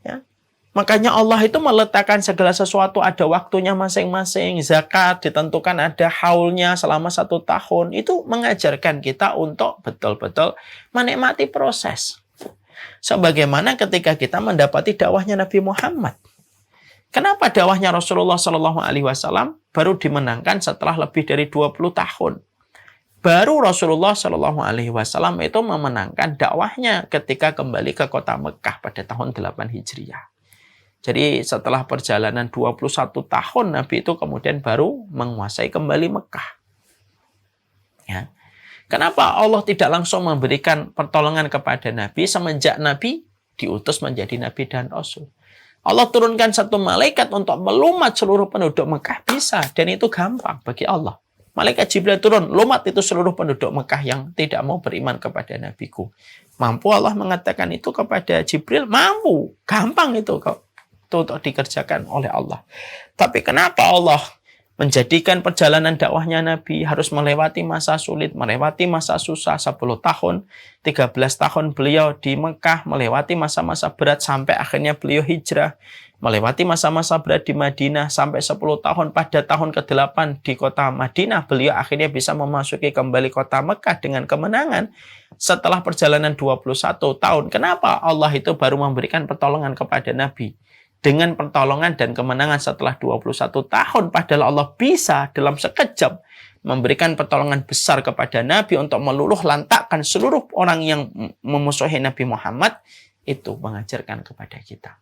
Speaker 2: Ya. Makanya Allah itu meletakkan segala sesuatu ada waktunya masing-masing. Zakat ditentukan ada haulnya selama 1 tahun. Itu mengajarkan kita untuk betul-betul menikmati proses. Sebagaimana ketika kita mendapati dakwahnya Nabi Muhammad. Kenapa dakwahnya Rasulullah SAW baru dimenangkan setelah lebih dari 20 tahun? Baru Rasulullah SAW itu memenangkan dakwahnya ketika kembali ke kota Mekah pada tahun 8 Hijriah. Jadi setelah perjalanan 21 tahun Nabi itu kemudian baru menguasai kembali Mekah. Ya. Kenapa Allah tidak langsung memberikan pertolongan kepada Nabi semenjak Nabi diutus menjadi Nabi dan Rasul? Allah turunkan satu malaikat untuk melumat seluruh penduduk Mekah bisa, dan itu gampang bagi Allah. Malaikat Jibril turun, lumat itu seluruh penduduk Mekah yang tidak mau beriman kepada Nabiku. Mampu Allah mengatakan itu kepada Jibril? Mampu, gampang itu kok. Untuk dikerjakan oleh Allah. Tapi kenapa Allah menjadikan perjalanan dakwahnya Nabi harus melewati masa sulit, melewati masa susah 10 tahun, 13 tahun beliau di Mekah, melewati masa-masa berat sampai akhirnya beliau hijrah, melewati masa-masa berat di Madinah sampai 10 tahun, pada tahun ke-8 di kota Madinah beliau akhirnya bisa memasuki kembali kota Mekah dengan kemenangan setelah perjalanan 21 tahun. Kenapa Allah itu baru memberikan pertolongan kepada Nabi? Dengan pertolongan dan kemenangan setelah 21 tahun, padahal Allah bisa dalam sekejap memberikan pertolongan besar kepada Nabi untuk meluluh lantakkan seluruh orang yang memusuhi Nabi Muhammad, itu mengajarkan kepada kita.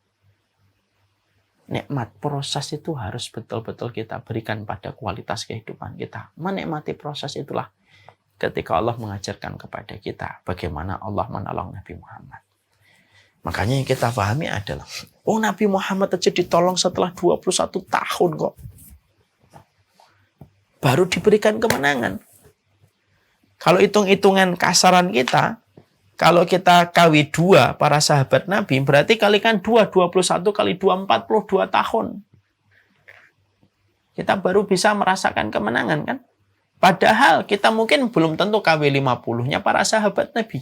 Speaker 2: Nikmat proses itu harus betul-betul kita berikan pada kualitas kehidupan kita. Menikmati proses itulah ketika Allah mengajarkan kepada kita bagaimana Allah menolong Nabi Muhammad. Makanya yang kita pahami adalah, Nabi Muhammad aja ditolong setelah 21 tahun kok. Baru diberikan kemenangan. Kalau hitung-hitungan kasaran kita, kalau kita kali 2 para sahabat Nabi, berarti kalikan 2, 21 kali 2, 42 tahun. Kita baru bisa merasakan kemenangan kan? Padahal kita mungkin belum tentu kali 50-nya para sahabat Nabi.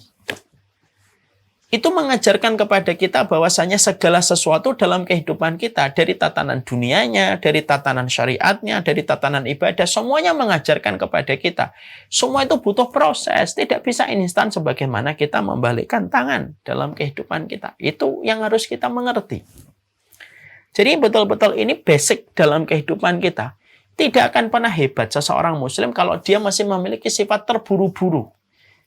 Speaker 2: Itu mengajarkan kepada kita bahwasanya segala sesuatu dalam kehidupan kita, dari tatanan dunianya, dari tatanan syariatnya, dari tatanan ibadah, semuanya mengajarkan kepada kita. Semua itu butuh proses, tidak bisa instan sebagaimana kita membalikkan tangan dalam kehidupan kita. Itu yang harus kita mengerti. Jadi betul-betul ini basic dalam kehidupan kita. Tidak akan pernah hebat seseorang muslim kalau dia masih memiliki sifat terburu-buru.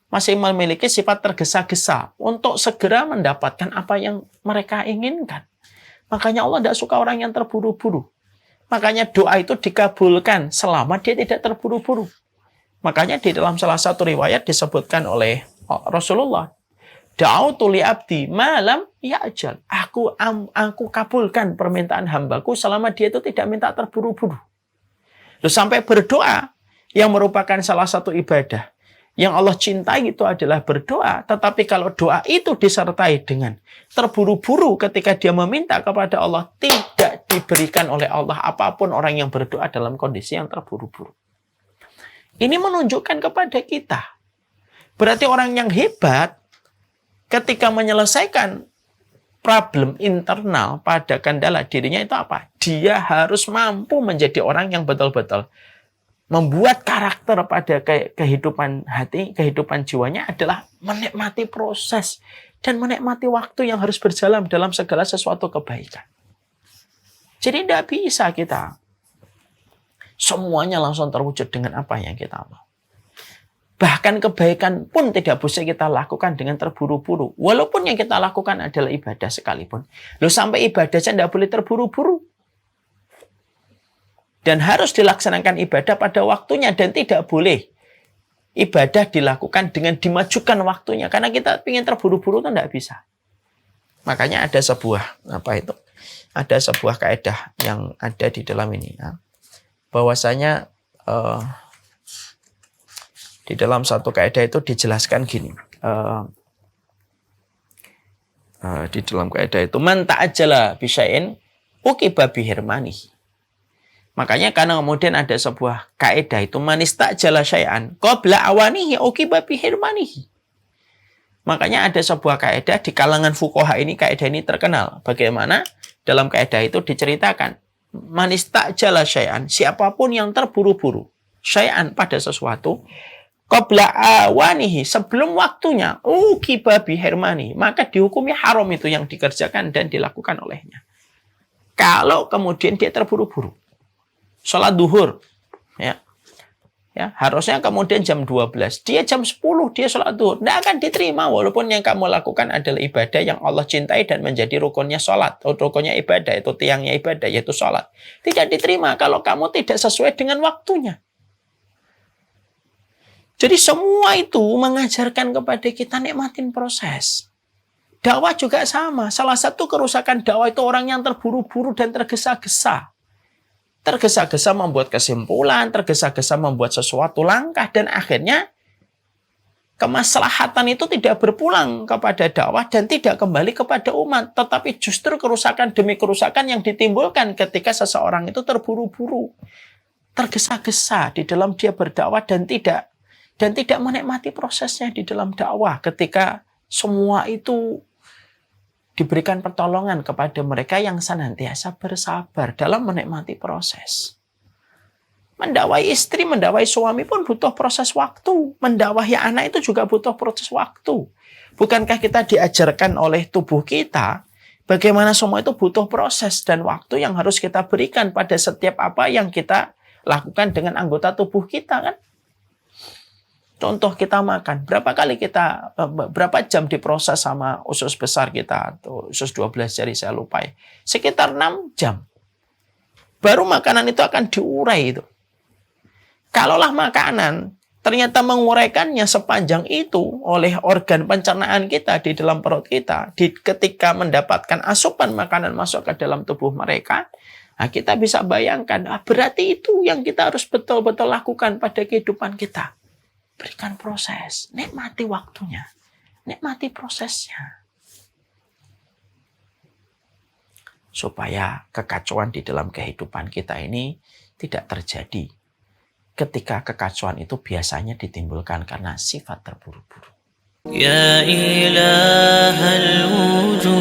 Speaker 2: Masih memiliki sifat tergesa-gesa untuk segera mendapatkan apa yang mereka inginkan. Makanya Allah tidak suka orang yang terburu-buru. Makanya doa itu dikabulkan selama dia tidak terburu-buru. Makanya di dalam salah satu riwayat disebutkan oleh Rasulullah, Da'autu li abdi malam ya'jal. Aku kabulkan permintaan hambaku selama dia itu tidak minta terburu-buru. Terus sampai berdoa yang merupakan salah satu ibadah yang Allah cintai itu adalah berdoa. Tetapi kalau doa itu disertai dengan terburu-buru ketika dia meminta kepada Allah, tidak diberikan oleh Allah apapun orang yang berdoa dalam kondisi yang terburu-buru. Ini menunjukkan kepada kita. Berarti orang yang hebat ketika menyelesaikan problem internal pada kendala dirinya itu apa? Dia harus mampu menjadi orang yang betul-betul membuat karakter pada kehidupan hati, kehidupan jiwanya adalah menikmati proses dan menikmati waktu yang harus berjalan dalam segala sesuatu kebaikan. Jadi tidak bisa kita semuanya langsung terwujud dengan apa yang kita mau. Bahkan kebaikan pun tidak bisa kita lakukan dengan terburu-buru. Walaupun yang kita lakukan adalah ibadah sekalipun. Loh, sampai ibadahnya tidak boleh terburu-buru. Dan harus dilaksanakan ibadah pada waktunya. Dan tidak boleh ibadah dilakukan dengan dimajukan waktunya. Karena kita ingin terburu-buru itu tidak bisa. Makanya ada sebuah, ada sebuah kaidah yang ada di dalam ini. Ya. Bahwasanya di dalam satu kaidah itu dijelaskan gini. Di dalam kaidah itu man ta'ajjala bi syai'in uqiba bi hirmanihi. Makanya karena kemudian ada sebuah kaidah itu man istajala syai'an qabla awanihi uqiba bi hirmanihi. Makanya ada sebuah kaidah di kalangan fuqaha ini, kaidah ini terkenal. Bagaimana dalam kaidah itu diceritakan man istajala syai'an, siapapun yang terburu-buru syai'an pada sesuatu qabla awanihi, sebelum waktunya, uqiba bi hirmanihi, maka dihukumi haram itu yang dikerjakan dan dilakukan olehnya. Kalau kemudian dia terburu-buru sholat duhur, ya harusnya kemudian jam 12, dia jam 10 dia sholat duhur, tidak akan diterima walaupun yang kamu lakukan adalah ibadah yang Allah cintai dan menjadi rukunnya sholat, atau rukunnya ibadah, itu tiangnya ibadah, yaitu sholat. Tidak diterima kalau kamu tidak sesuai dengan waktunya. Jadi semua itu mengajarkan kepada kita nikmatin proses. Dakwah juga sama. Salah satu kerusakan dakwah itu orang yang terburu-buru dan tergesa-gesa. Tergesa-gesa membuat kesimpulan, tergesa-gesa membuat sesuatu langkah, dan akhirnya kemaslahatan itu tidak berpulang kepada dakwah dan tidak kembali kepada umat. Tetapi justru kerusakan demi kerusakan yang ditimbulkan ketika seseorang itu terburu-buru, tergesa-gesa di dalam dia berdakwah dan tidak menikmati prosesnya di dalam dakwah, ketika semua itu diberikan pertolongan kepada mereka yang senantiasa bersabar dalam menikmati proses. Mendakwai istri, mendakwai suami pun butuh proses waktu. Mendakwahi anak itu juga butuh proses waktu. Bukankah kita diajarkan oleh tubuh kita bagaimana semua itu butuh proses dan waktu yang harus kita berikan pada setiap apa yang kita lakukan dengan anggota tubuh kita, kan? Contoh kita makan, berapa jam diproses sama usus besar kita, atau usus 12 jari saya lupa ya. Sekitar 6 jam. Baru makanan itu akan diurai itu. Kalaulah makanan ternyata menguraikannya sepanjang itu oleh organ pencernaan kita di dalam perut kita, ketika mendapatkan asupan makanan masuk ke dalam tubuh mereka, nah kita bisa bayangkan, berarti itu yang kita harus betul-betul lakukan pada kehidupan kita. Berikan proses, nikmati waktunya, nikmati prosesnya. Supaya kekacauan di dalam kehidupan kita ini tidak terjadi. Ketika kekacauan itu biasanya ditimbulkan karena sifat terburu-buru. Ya ilahal wujud,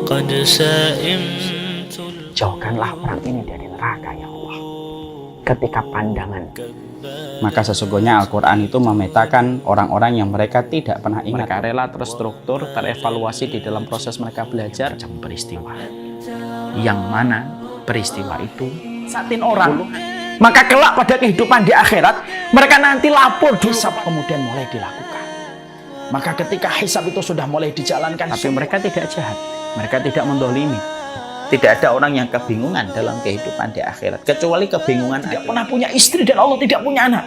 Speaker 2: qad sa'imtul. Jauhkanlah orang ini dari neraka, ya Allah.
Speaker 5: ketika pandangan.
Speaker 2: Maka sesungguhnya Al-Quran itu memetakan orang-orang yang mereka tidak pernah ingat. Mereka rela terstruktur, terevaluasi di dalam proses mereka belajar.
Speaker 5: Macam peristiwa. Yang mana peristiwa itu satin orang. Maka kelak pada kehidupan di akhirat, mereka nanti lapor dulu. Hisab kemudian mulai dilakukan. Maka ketika hisab itu sudah mulai dijalankan,
Speaker 2: tapi mereka tidak jahat. Mereka tidak mendolimi. Tidak ada orang yang kebingungan dalam kehidupan di akhirat. Kecuali kebingungan
Speaker 5: tidak pernah punya istri dan Allah tidak punya anak.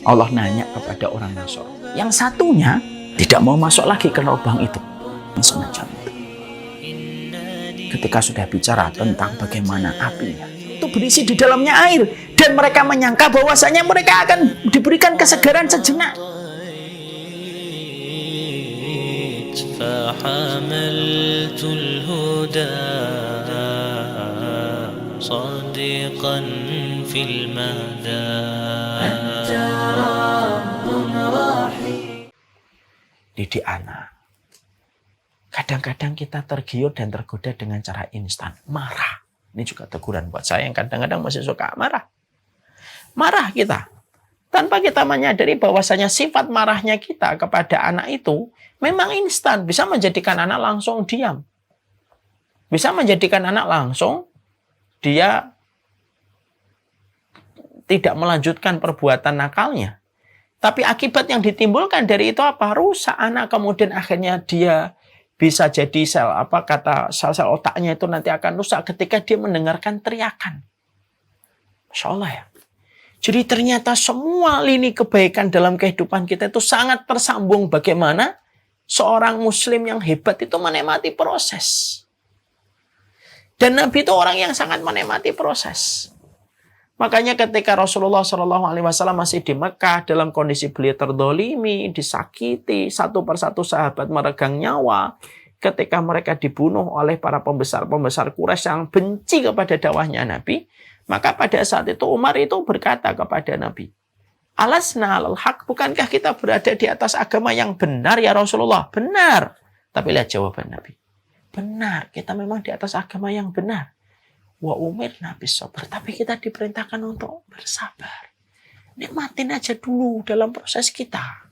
Speaker 5: Allah nanya kepada orang Nasrani. Yang satunya tidak mau masuk lagi ke lubang itu. Semacam itu. Ketika sudah bicara tentang bagaimana apinya, itu berisi di dalamnya air. Dan mereka menyangka bahwasanya mereka akan diberikan kesegaran sejenak.
Speaker 6: فحملت الهدى صادقا في المدى.
Speaker 5: Didik anak. Kadang-kadang kita tergiur dan tergoda dengan cara instan. Marah. Ini juga teguran buat saya yang kadang-kadang masih suka marah. Marah kita. Tanpa kita menyadari bahwasanya sifat marahnya kita kepada anak itu memang instan, bisa menjadikan anak langsung diam. Bisa menjadikan anak langsung dia tidak melanjutkan perbuatan nakalnya. Tapi akibat yang ditimbulkan dari itu apa? Rusak anak, kemudian akhirnya dia bisa jadi sel-sel otaknya itu nanti akan rusak ketika dia mendengarkan teriakan. Masya Allah ya. Jadi ternyata semua lini kebaikan dalam kehidupan kita itu sangat tersambung bagaimana seorang muslim yang hebat itu menikmati proses. Dan Nabi itu orang yang sangat menikmati proses. Makanya ketika Rasulullah SAW masih di Mekah dalam kondisi beliau terdolimi, disakiti, satu persatu sahabat meregang nyawa. Ketika mereka dibunuh oleh para pembesar-pembesar Quraisy yang benci kepada dakwahnya Nabi. Maka pada saat itu Umar itu berkata kepada Nabi, Alasna alal haq, bukankah kita berada di atas agama yang benar ya Rasulullah? Benar. Tapi lihat jawaban Nabi. Benar, kita memang di atas agama yang benar. Wa umir nabi sabar, tapi kita diperintahkan untuk bersabar. Nikmatin aja dulu dalam proses kita.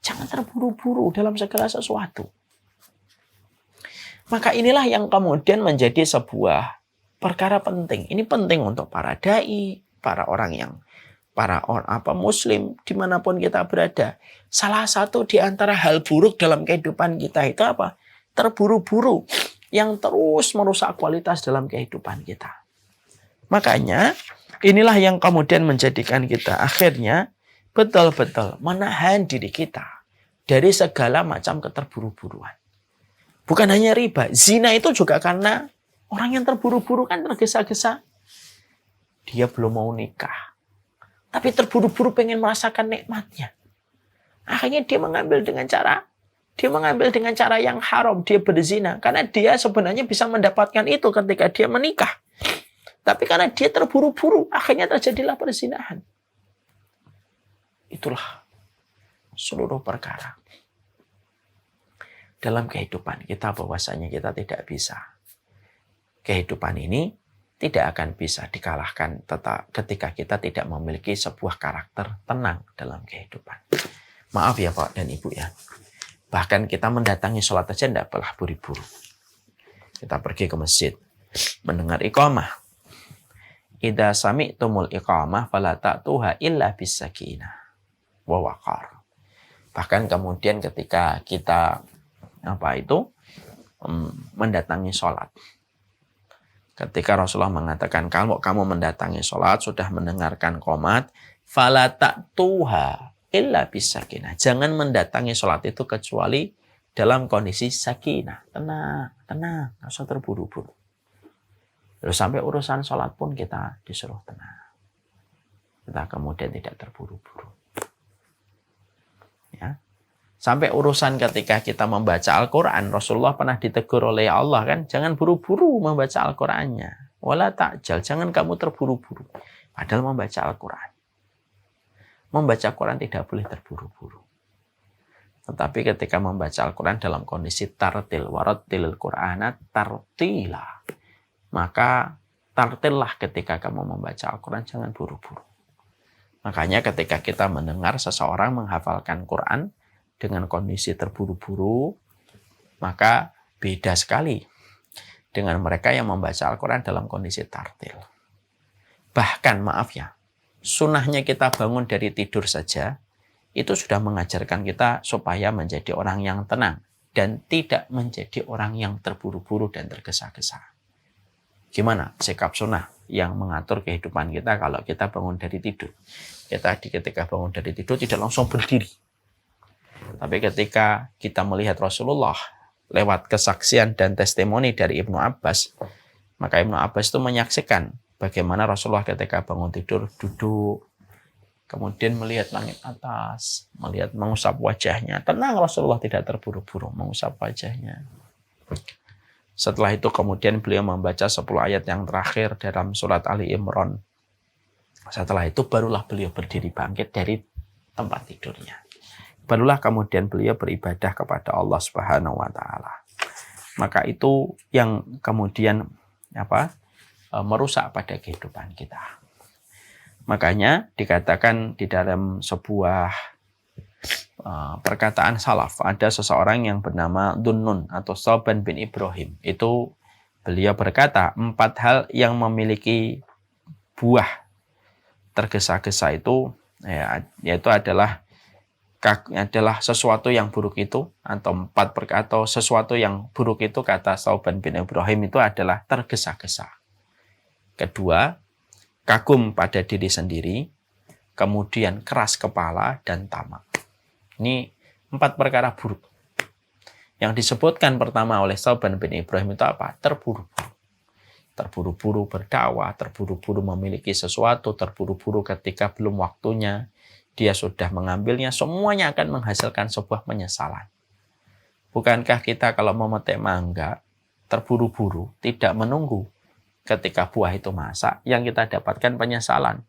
Speaker 5: Jangan terburu-buru dalam segala sesuatu. Maka inilah yang kemudian menjadi sebuah perkara penting. Ini penting untuk para dai, para muslim dimanapun kita berada. Salah satu di antara hal buruk dalam kehidupan kita itu apa? Terburu-buru yang terus merusak kualitas dalam kehidupan kita. Makanya inilah yang kemudian menjadikan kita akhirnya betul-betul menahan diri kita dari segala macam keterburu-buruan. Bukan hanya riba, zina itu juga karena orang yang terburu-buru kan tergesa-gesa. Dia belum mau nikah. Tapi terburu-buru pengen merasakan nikmatnya. Akhirnya dia mengambil dengan cara yang haram. Dia berzina. Karena dia sebenarnya bisa mendapatkan itu ketika dia menikah. Tapi karena dia terburu-buru, akhirnya terjadilah perzinahan. Itulah seluruh perkara dalam kehidupan kita, bahwasanya kita tidak bisa. Kehidupan ini tidak akan bisa dikalahkan ketika kita tidak memiliki sebuah karakter tenang dalam kehidupan. Maaf ya Pak dan Ibu ya. Bahkan kita mendatangi sholat aja tidak pernah buru-buru. Kita pergi ke masjid, mendengar iqamah. Idza sami'tumul iqamah fala ta'tuha illa bisakinah wa waqar. Bahkan kemudian ketika kita mendatangi sholat. Ketika Rasulullah mengatakan, kalau kamu mendatangi sholat, sudah mendengarkan qomat, fala ta'tuha illa bisakinah. Jangan mendatangi sholat itu kecuali dalam kondisi sakinah. Tenang, nggak usah terburu-buru. Terus sampai urusan sholat pun kita disuruh tenang. Kita kemudian tidak terburu-buru. Ya. Sampai urusan ketika kita membaca Al-Quran, Rasulullah pernah ditegur oleh Allah kan, jangan buru-buru membaca Al-Qurannya. Wala ta'jal, jangan kamu terburu-buru. Padahal membaca Al-Quran. Membaca Quran tidak boleh terburu-buru. Tetapi ketika membaca Al-Quran dalam kondisi tartil, warattilil Qur'ana tartila. Maka Tartillah ketika kamu membaca Al-Quran, jangan buru-buru. Makanya ketika kita mendengar seseorang menghafalkan Quran dengan kondisi terburu-buru, maka beda sekali dengan mereka yang membaca Al-Quran dalam kondisi tartil. Bahkan maaf ya, sunnahnya kita bangun dari tidur saja, itu sudah mengajarkan kita supaya menjadi orang yang tenang dan tidak menjadi orang yang terburu-buru dan tergesa-gesa. Gimana sikap sunnah yang mengatur kehidupan kita kalau kita bangun dari tidur? Kita ketika bangun dari tidur tidak langsung berdiri. Tapi ketika kita melihat Rasulullah lewat kesaksian dan testimoni dari Ibnu Abbas, maka Ibnu Abbas itu menyaksikan bagaimana Rasulullah ketika bangun tidur duduk, kemudian melihat langit atas, mengusap wajahnya. Tenang, Rasulullah tidak terburu-buru mengusap wajahnya. Setelah itu kemudian beliau membaca 10 ayat yang terakhir dalam surat Ali Imran. Setelah itu barulah beliau berdiri bangkit dari tempat tidurnya. Barulah kemudian beliau beribadah kepada Allah Subhanahu wa taala. Maka itu yang kemudian merusak pada kehidupan kita. Makanya dikatakan di dalam sebuah perkataan salaf, ada seseorang yang bernama Dunnun atau Sauban bin Ibrahim. Itu beliau berkata, 4 hal yang memiliki buah tergesa-gesa itu yaitu adalah sesuatu yang buruk itu, atau sesuatu yang buruk itu, kata Sauban bin Ibrahim, itu adalah tergesa-gesa. Kedua, kagum pada diri sendiri, kemudian keras kepala dan tamak. Ini 4 perkara buruk. Yang disebutkan pertama oleh Sauban bin Ibrahim itu apa? Terburu-buru. Terburu-buru berdakwah, terburu-buru memiliki sesuatu, terburu-buru ketika belum waktunya. Dia sudah mengambilnya, semuanya akan menghasilkan sebuah penyesalan. Bukankah kita kalau memetik mangga, terburu-buru, tidak menunggu ketika buah itu masak, yang kita dapatkan penyesalan.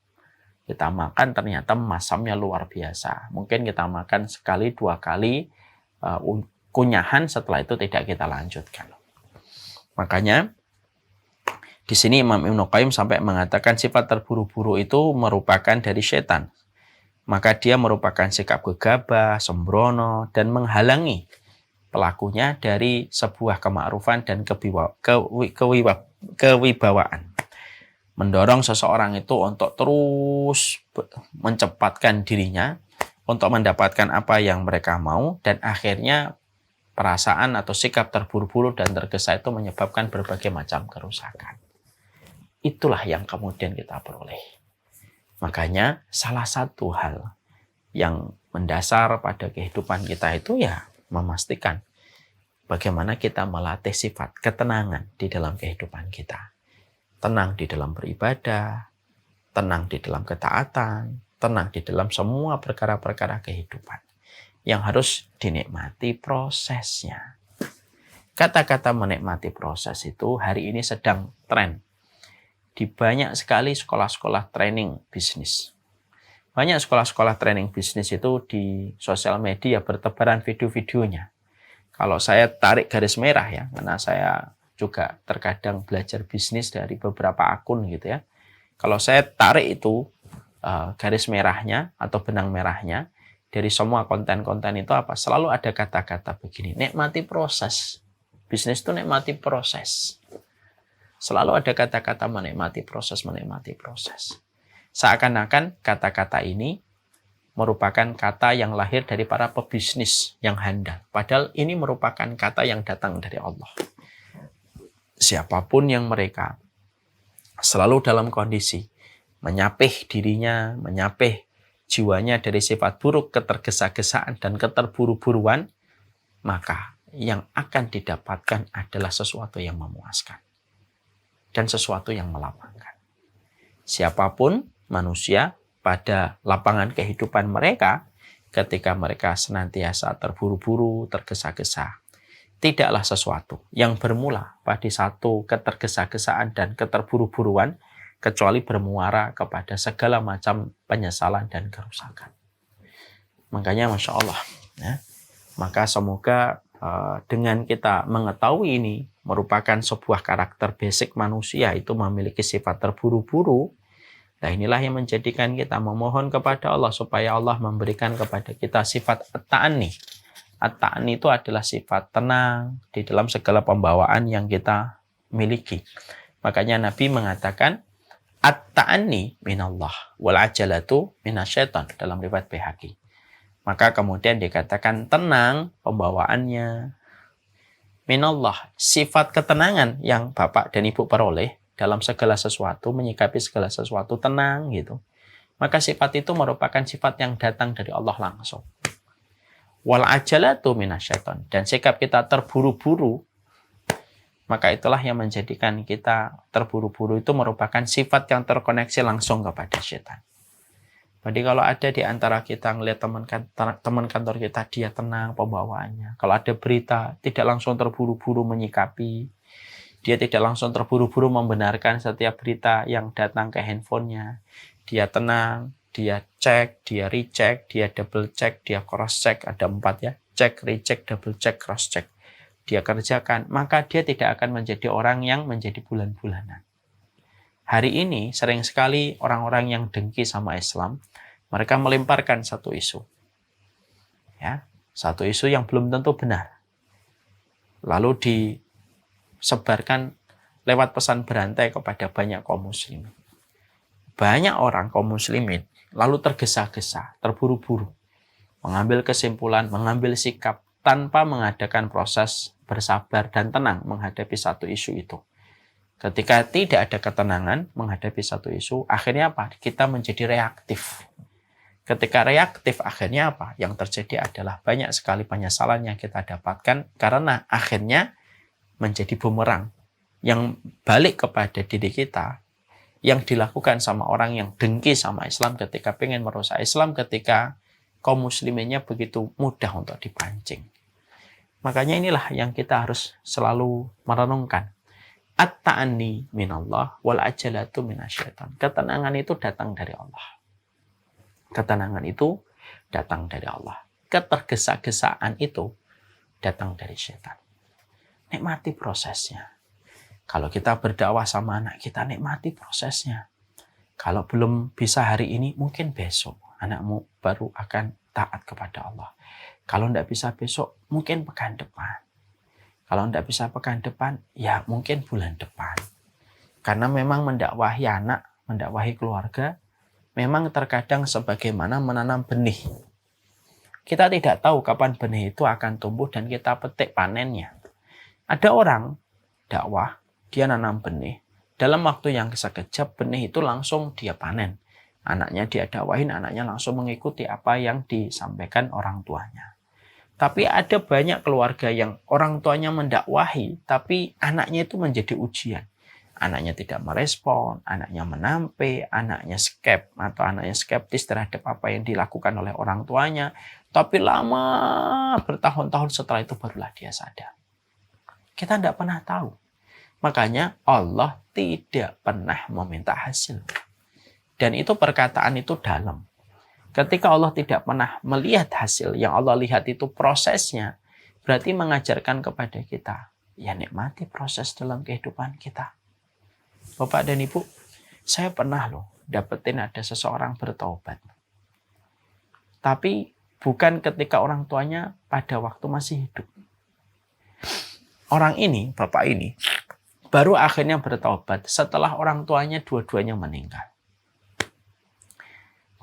Speaker 5: Kita makan ternyata masamnya luar biasa. Mungkin kita makan sekali, 2 kali, kunyahan, setelah itu tidak kita lanjutkan. Makanya di sini Imam Ibnu Qayyim sampai mengatakan sifat terburu-buru itu merupakan dari setan. Maka dia merupakan sikap gegabah, sembrono, dan menghalangi pelakunya dari sebuah kemakrufan dan kewibawaan. Mendorong seseorang itu untuk terus mencepatkan dirinya untuk mendapatkan apa yang mereka mau, dan akhirnya perasaan atau sikap terburu-buru dan tergesa itu menyebabkan berbagai macam kerusakan. Itulah yang kemudian kita peroleh. Makanya salah satu hal yang mendasar pada kehidupan kita itu ya memastikan bagaimana kita melatih sifat ketenangan di dalam kehidupan kita. Tenang di dalam beribadah, tenang di dalam ketaatan, tenang di dalam semua perkara-perkara kehidupan yang harus dinikmati prosesnya. Kata-kata menikmati proses itu hari ini sedang tren di banyak sekali sekolah-sekolah training bisnis. Banyak sekolah-sekolah training bisnis itu di sosial media bertebaran video-videonya. Kalau saya tarik garis merah ya, karena saya juga terkadang belajar bisnis dari beberapa akun gitu ya. Kalau saya tarik itu garis merahnya atau benang merahnya dari semua konten-konten itu apa? Selalu ada kata-kata begini, nikmati proses. Bisnis itu nikmati proses. Selalu ada kata-kata menikmati proses, menikmati proses. Seakan-akan kata-kata ini merupakan kata yang lahir dari para pebisnis yang handal. Padahal ini merupakan kata yang datang dari Allah. Siapapun yang mereka selalu dalam kondisi menyapih dirinya, menyapih jiwanya dari sifat buruk, ketergesa-gesaan, dan keterburu-buruan, maka yang akan didapatkan adalah sesuatu yang memuaskan dan sesuatu yang melapangkan. Siapapun manusia pada lapangan kehidupan mereka, ketika mereka senantiasa terburu-buru, tergesa-gesa, tidaklah sesuatu yang bermula pada satu ketergesa-gesaan dan keterburu-buruan, kecuali bermuara kepada segala macam penyesalan dan kerusakan. Makanya Masya Allah, ya, maka semoga dengan kita mengetahui ini merupakan sebuah karakter basic manusia, itu memiliki sifat terburu-buru. Nah, inilah yang menjadikan kita memohon kepada Allah supaya Allah memberikan kepada kita sifat at-ta'anni. At-ta'anni itu adalah sifat tenang di dalam segala pembawaan yang kita miliki. Makanya Nabi mengatakan at-ta'anni minallah wal ajalatu minasyaitan dalam riwayat Baihaqi. Maka kemudian dikatakan tenang pembawaannya minallah, sifat ketenangan yang Bapak dan Ibu peroleh dalam segala sesuatu, menyikapi segala sesuatu tenang gitu. Maka sifat itu merupakan sifat yang datang dari Allah langsung. Wal ajalatu minasyaitan, dan sikap kita terburu-buru, maka itulah yang menjadikan kita terburu-buru itu merupakan sifat yang terkoneksi langsung kepada syaitan. Jadi kalau ada di antara kita ngelihat teman kantor kita, dia tenang pembawaannya. Kalau ada berita, tidak langsung terburu-buru menyikapi. Dia tidak langsung terburu-buru membenarkan setiap berita yang datang ke handphonenya. Dia tenang, dia cek, dia recheck, dia double check, dia cross check. Ada 4 ya, cek, recheck, double check, cross check. Dia kerjakan, maka dia tidak akan menjadi orang yang menjadi bulan-bulanan. Hari ini sering sekali orang-orang yang dengki sama Islam, mereka melemparkan satu isu. Ya, satu isu yang belum tentu benar. Lalu disebarkan lewat pesan berantai kepada banyak kaum muslimin. Banyak orang kaum muslimin lalu tergesa-gesa, terburu-buru, mengambil kesimpulan, mengambil sikap tanpa mengadakan proses bersabar dan tenang menghadapi satu isu itu. Ketika tidak ada ketenangan menghadapi satu isu, akhirnya apa? Kita menjadi reaktif. Ketika reaktif, akhirnya apa? Yang terjadi adalah banyak sekali penyesalan yang kita dapatkan karena akhirnya menjadi bumerang yang balik kepada diri kita, yang dilakukan sama orang yang dengki sama Islam ketika pengen merusak Islam, ketika kaum musliminnya begitu mudah untuk dipancing. Makanya inilah yang kita harus selalu merenungkan. At-ta'anni minallah wal ajalatu minasyaitan. Ketenangan itu datang dari Allah. Ketenangan itu datang dari Allah. Ketergesa-gesaan itu datang dari syaitan. Nikmati prosesnya. Kalau kita berdakwah sama anak kita, nikmati prosesnya. Kalau belum bisa hari ini, mungkin besok anakmu baru akan taat kepada Allah. Kalau tidak bisa besok, mungkin pekan depan. Kalau tidak bisa pekan depan, ya mungkin bulan depan. Karena memang mendakwahi anak, mendakwahi keluarga, memang terkadang sebagaimana menanam benih. Kita tidak tahu kapan benih itu akan tumbuh dan kita petik panennya. Ada orang dakwah, dia nanam benih. Dalam waktu yang sekejap, benih itu langsung dia panen. Anaknya dia dakwahin, anaknya langsung mengikuti apa yang disampaikan orang tuanya. Tapi ada banyak keluarga yang orang tuanya mendakwahi, tapi anaknya itu menjadi ujian. Anaknya tidak merespon, anaknya menampe, anaknya skeptis terhadap apa yang dilakukan oleh orang tuanya. Tapi lama, bertahun-tahun setelah itu barulah dia sadar. Kita tidak pernah tahu. Makanya Allah tidak pernah meminta hasil. Dan itu perkataan itu dalam. Ketika Allah tidak pernah melihat hasil, yang Allah lihat itu prosesnya, berarti mengajarkan kepada kita, ya nikmati proses dalam kehidupan kita. Bapak dan Ibu, saya pernah dapetin ada seseorang bertaubat. Tapi bukan ketika orang tuanya pada waktu masih hidup. Orang ini, bapak ini, baru akhirnya bertaubat setelah orang tuanya dua-duanya meninggal.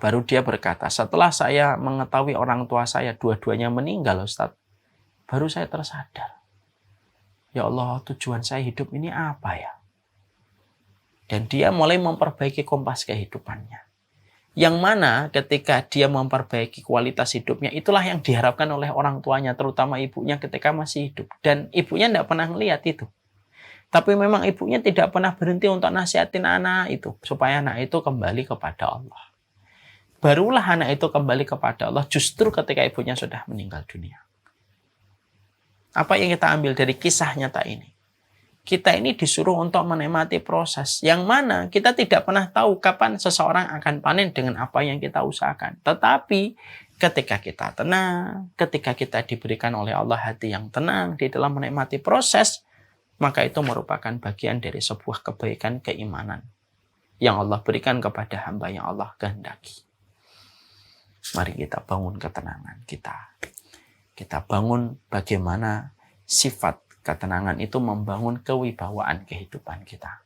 Speaker 5: Baru dia berkata, setelah saya mengetahui orang tua saya dua-duanya meninggal, Ustaz, baru saya tersadar. Ya Allah, tujuan saya hidup ini apa ya? Dan dia mulai memperbaiki kompas kehidupannya. Yang mana ketika dia memperbaiki kualitas hidupnya, itulah yang diharapkan oleh orang tuanya, terutama ibunya ketika masih hidup. Dan ibunya tidak pernah melihat itu. Tapi memang ibunya tidak pernah berhenti untuk nasihatin anak itu, supaya anak itu kembali kepada Allah. Barulah anak itu kembali kepada Allah justru ketika ibunya sudah meninggal dunia. Apa yang kita ambil dari kisah nyata ini? Kita ini disuruh untuk menikmati proses. Yang mana kita tidak pernah tahu kapan seseorang akan panen dengan apa yang kita usahakan. Tetapi Ketika kita tenang, ketika kita diberikan oleh Allah hati yang tenang di dalam menikmati proses, maka itu merupakan bagian dari sebuah kebaikan keimanan yang Allah berikan kepada hamba yang Allah kehendaki. Mari kita bangun ketenangan kita. Kita bangun bagaimana sifat ketenangan itu membangun kewibawaan kehidupan kita.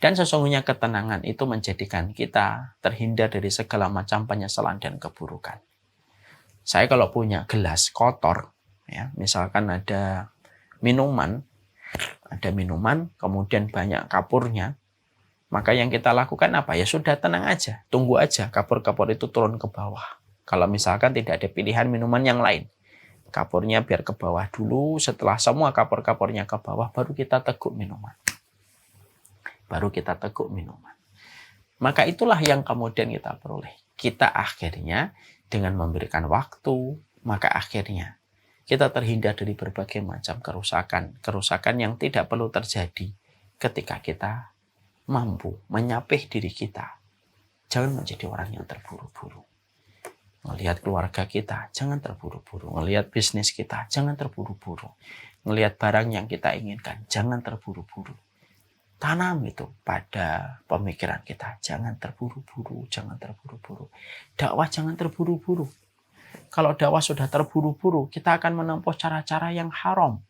Speaker 5: Dan sesungguhnya ketenangan itu menjadikan kita terhindar dari segala macam penyesalan dan keburukan. Saya kalau punya gelas kotor, ya, misalkan ada minuman, kemudian banyak kapurnya, maka yang kita lakukan apa? Ya sudah, tenang aja, tunggu aja kapur-kapur itu turun ke bawah. Kalau misalkan tidak ada pilihan minuman yang lain, kapurnya biar ke bawah dulu, setelah semua kapur-kapurnya ke bawah, baru kita teguk minuman. Maka itulah yang kemudian kita peroleh. Kita akhirnya dengan memberikan waktu, maka akhirnya kita terhindar dari berbagai macam kerusakan yang tidak perlu terjadi ketika kita mampu menyapih diri kita. Jangan menjadi orang yang terburu-buru. Melihat keluarga kita, jangan terburu-buru. Melihat bisnis kita, jangan terburu-buru. Melihat barang yang kita inginkan, jangan terburu-buru. Tanam itu pada pemikiran kita. Jangan terburu-buru, jangan terburu-buru. Dakwah jangan terburu-buru. Kalau dakwah sudah terburu-buru, kita akan menempuh cara-cara yang haram.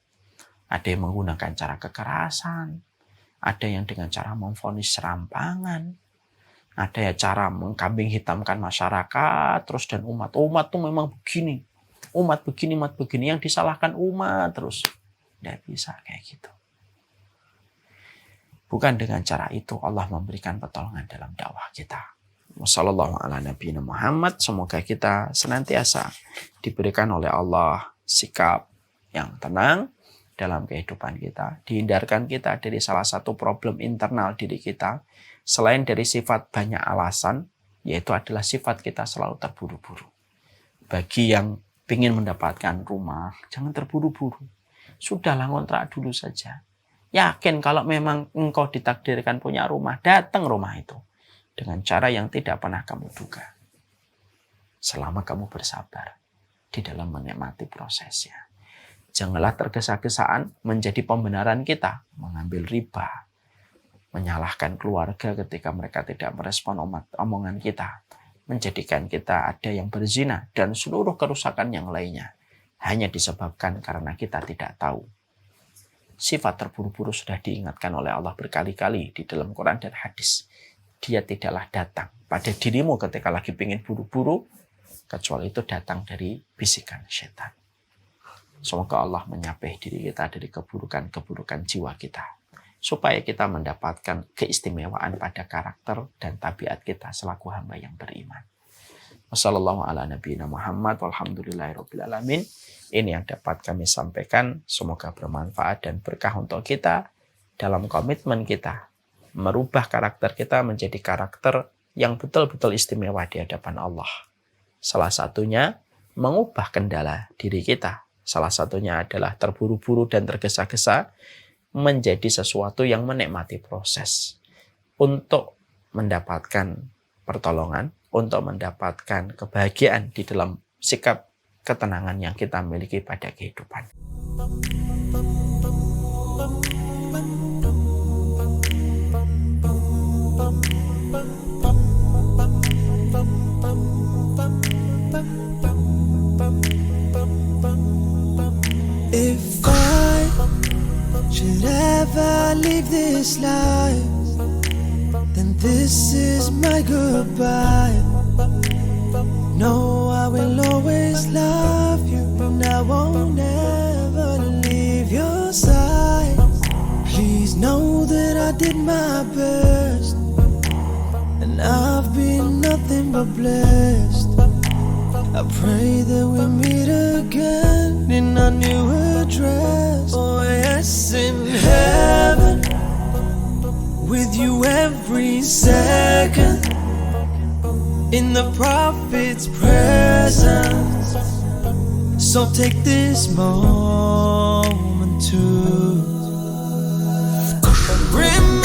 Speaker 5: Ada yang menggunakan cara kekerasan. Ada yang dengan cara memvonis serampangan. Ada ya cara mengkambing hitamkan masyarakat. Terus dan umat tuh memang begini. Umat begini. Yang disalahkan umat terus. Tidak bisa kayak gitu. Bukan dengan cara itu Allah memberikan pertolongan dalam dakwah kita. Wassallallahu ala nabiyina Muhammad. Semoga kita senantiasa diberikan oleh Allah sikap yang tenang dalam kehidupan kita. Dihindarkan kita dari salah satu problem internal diri kita. Selain dari sifat banyak alasan, yaitu adalah sifat kita selalu terburu-buru. Bagi yang ingin mendapatkan rumah, jangan terburu-buru. Sudahlah, ngontrak dulu saja. Yakin kalau memang engkau ditakdirkan punya rumah, datang rumah itu dengan cara yang tidak pernah kamu duga. Selama kamu bersabar di dalam menikmati prosesnya. Janganlah tergesa-gesaan menjadi pembenaran kita, mengambil riba, menyalahkan keluarga ketika mereka tidak merespon omongan kita, menjadikan kita ada yang berzina dan seluruh kerusakan yang lainnya hanya disebabkan karena kita tidak tahu. Sifat terburu-buru sudah diingatkan oleh Allah berkali-kali di dalam Quran dan hadis. Dia tidaklah datang pada dirimu ketika lagi ingin buru-buru, kecuali itu datang dari bisikan setan. Semoga Allah menyapih diri kita dari keburukan-keburukan jiwa kita, supaya kita mendapatkan keistimewaan pada karakter dan tabiat kita selaku hamba yang beriman. Wassalamualaikum warahmatullahi wabarakatuh. Walhamdulillahirabbil alamin. Ini yang dapat kami sampaikan. Semoga bermanfaat dan berkah untuk kita dalam komitmen kita merubah karakter kita menjadi karakter yang betul-betul istimewa di hadapan Allah. Salah satunya mengubah kendala diri kita. Salah satunya adalah terburu-buru dan tergesa-gesa menjadi sesuatu yang menikmati proses untuk mendapatkan pertolongan, untuk mendapatkan kebahagiaan di dalam sikap ketenangan yang kita miliki pada kehidupan.
Speaker 7: If I should ever leave this life, then this is my goodbye. No, I will always love you, and I won't ever leave your side. Please know that I did my best, and I've been nothing but blessed. I pray that we meet again in our new address. Oh yes, in heaven, with you every second, in the Prophet's presence. So take this moment to remember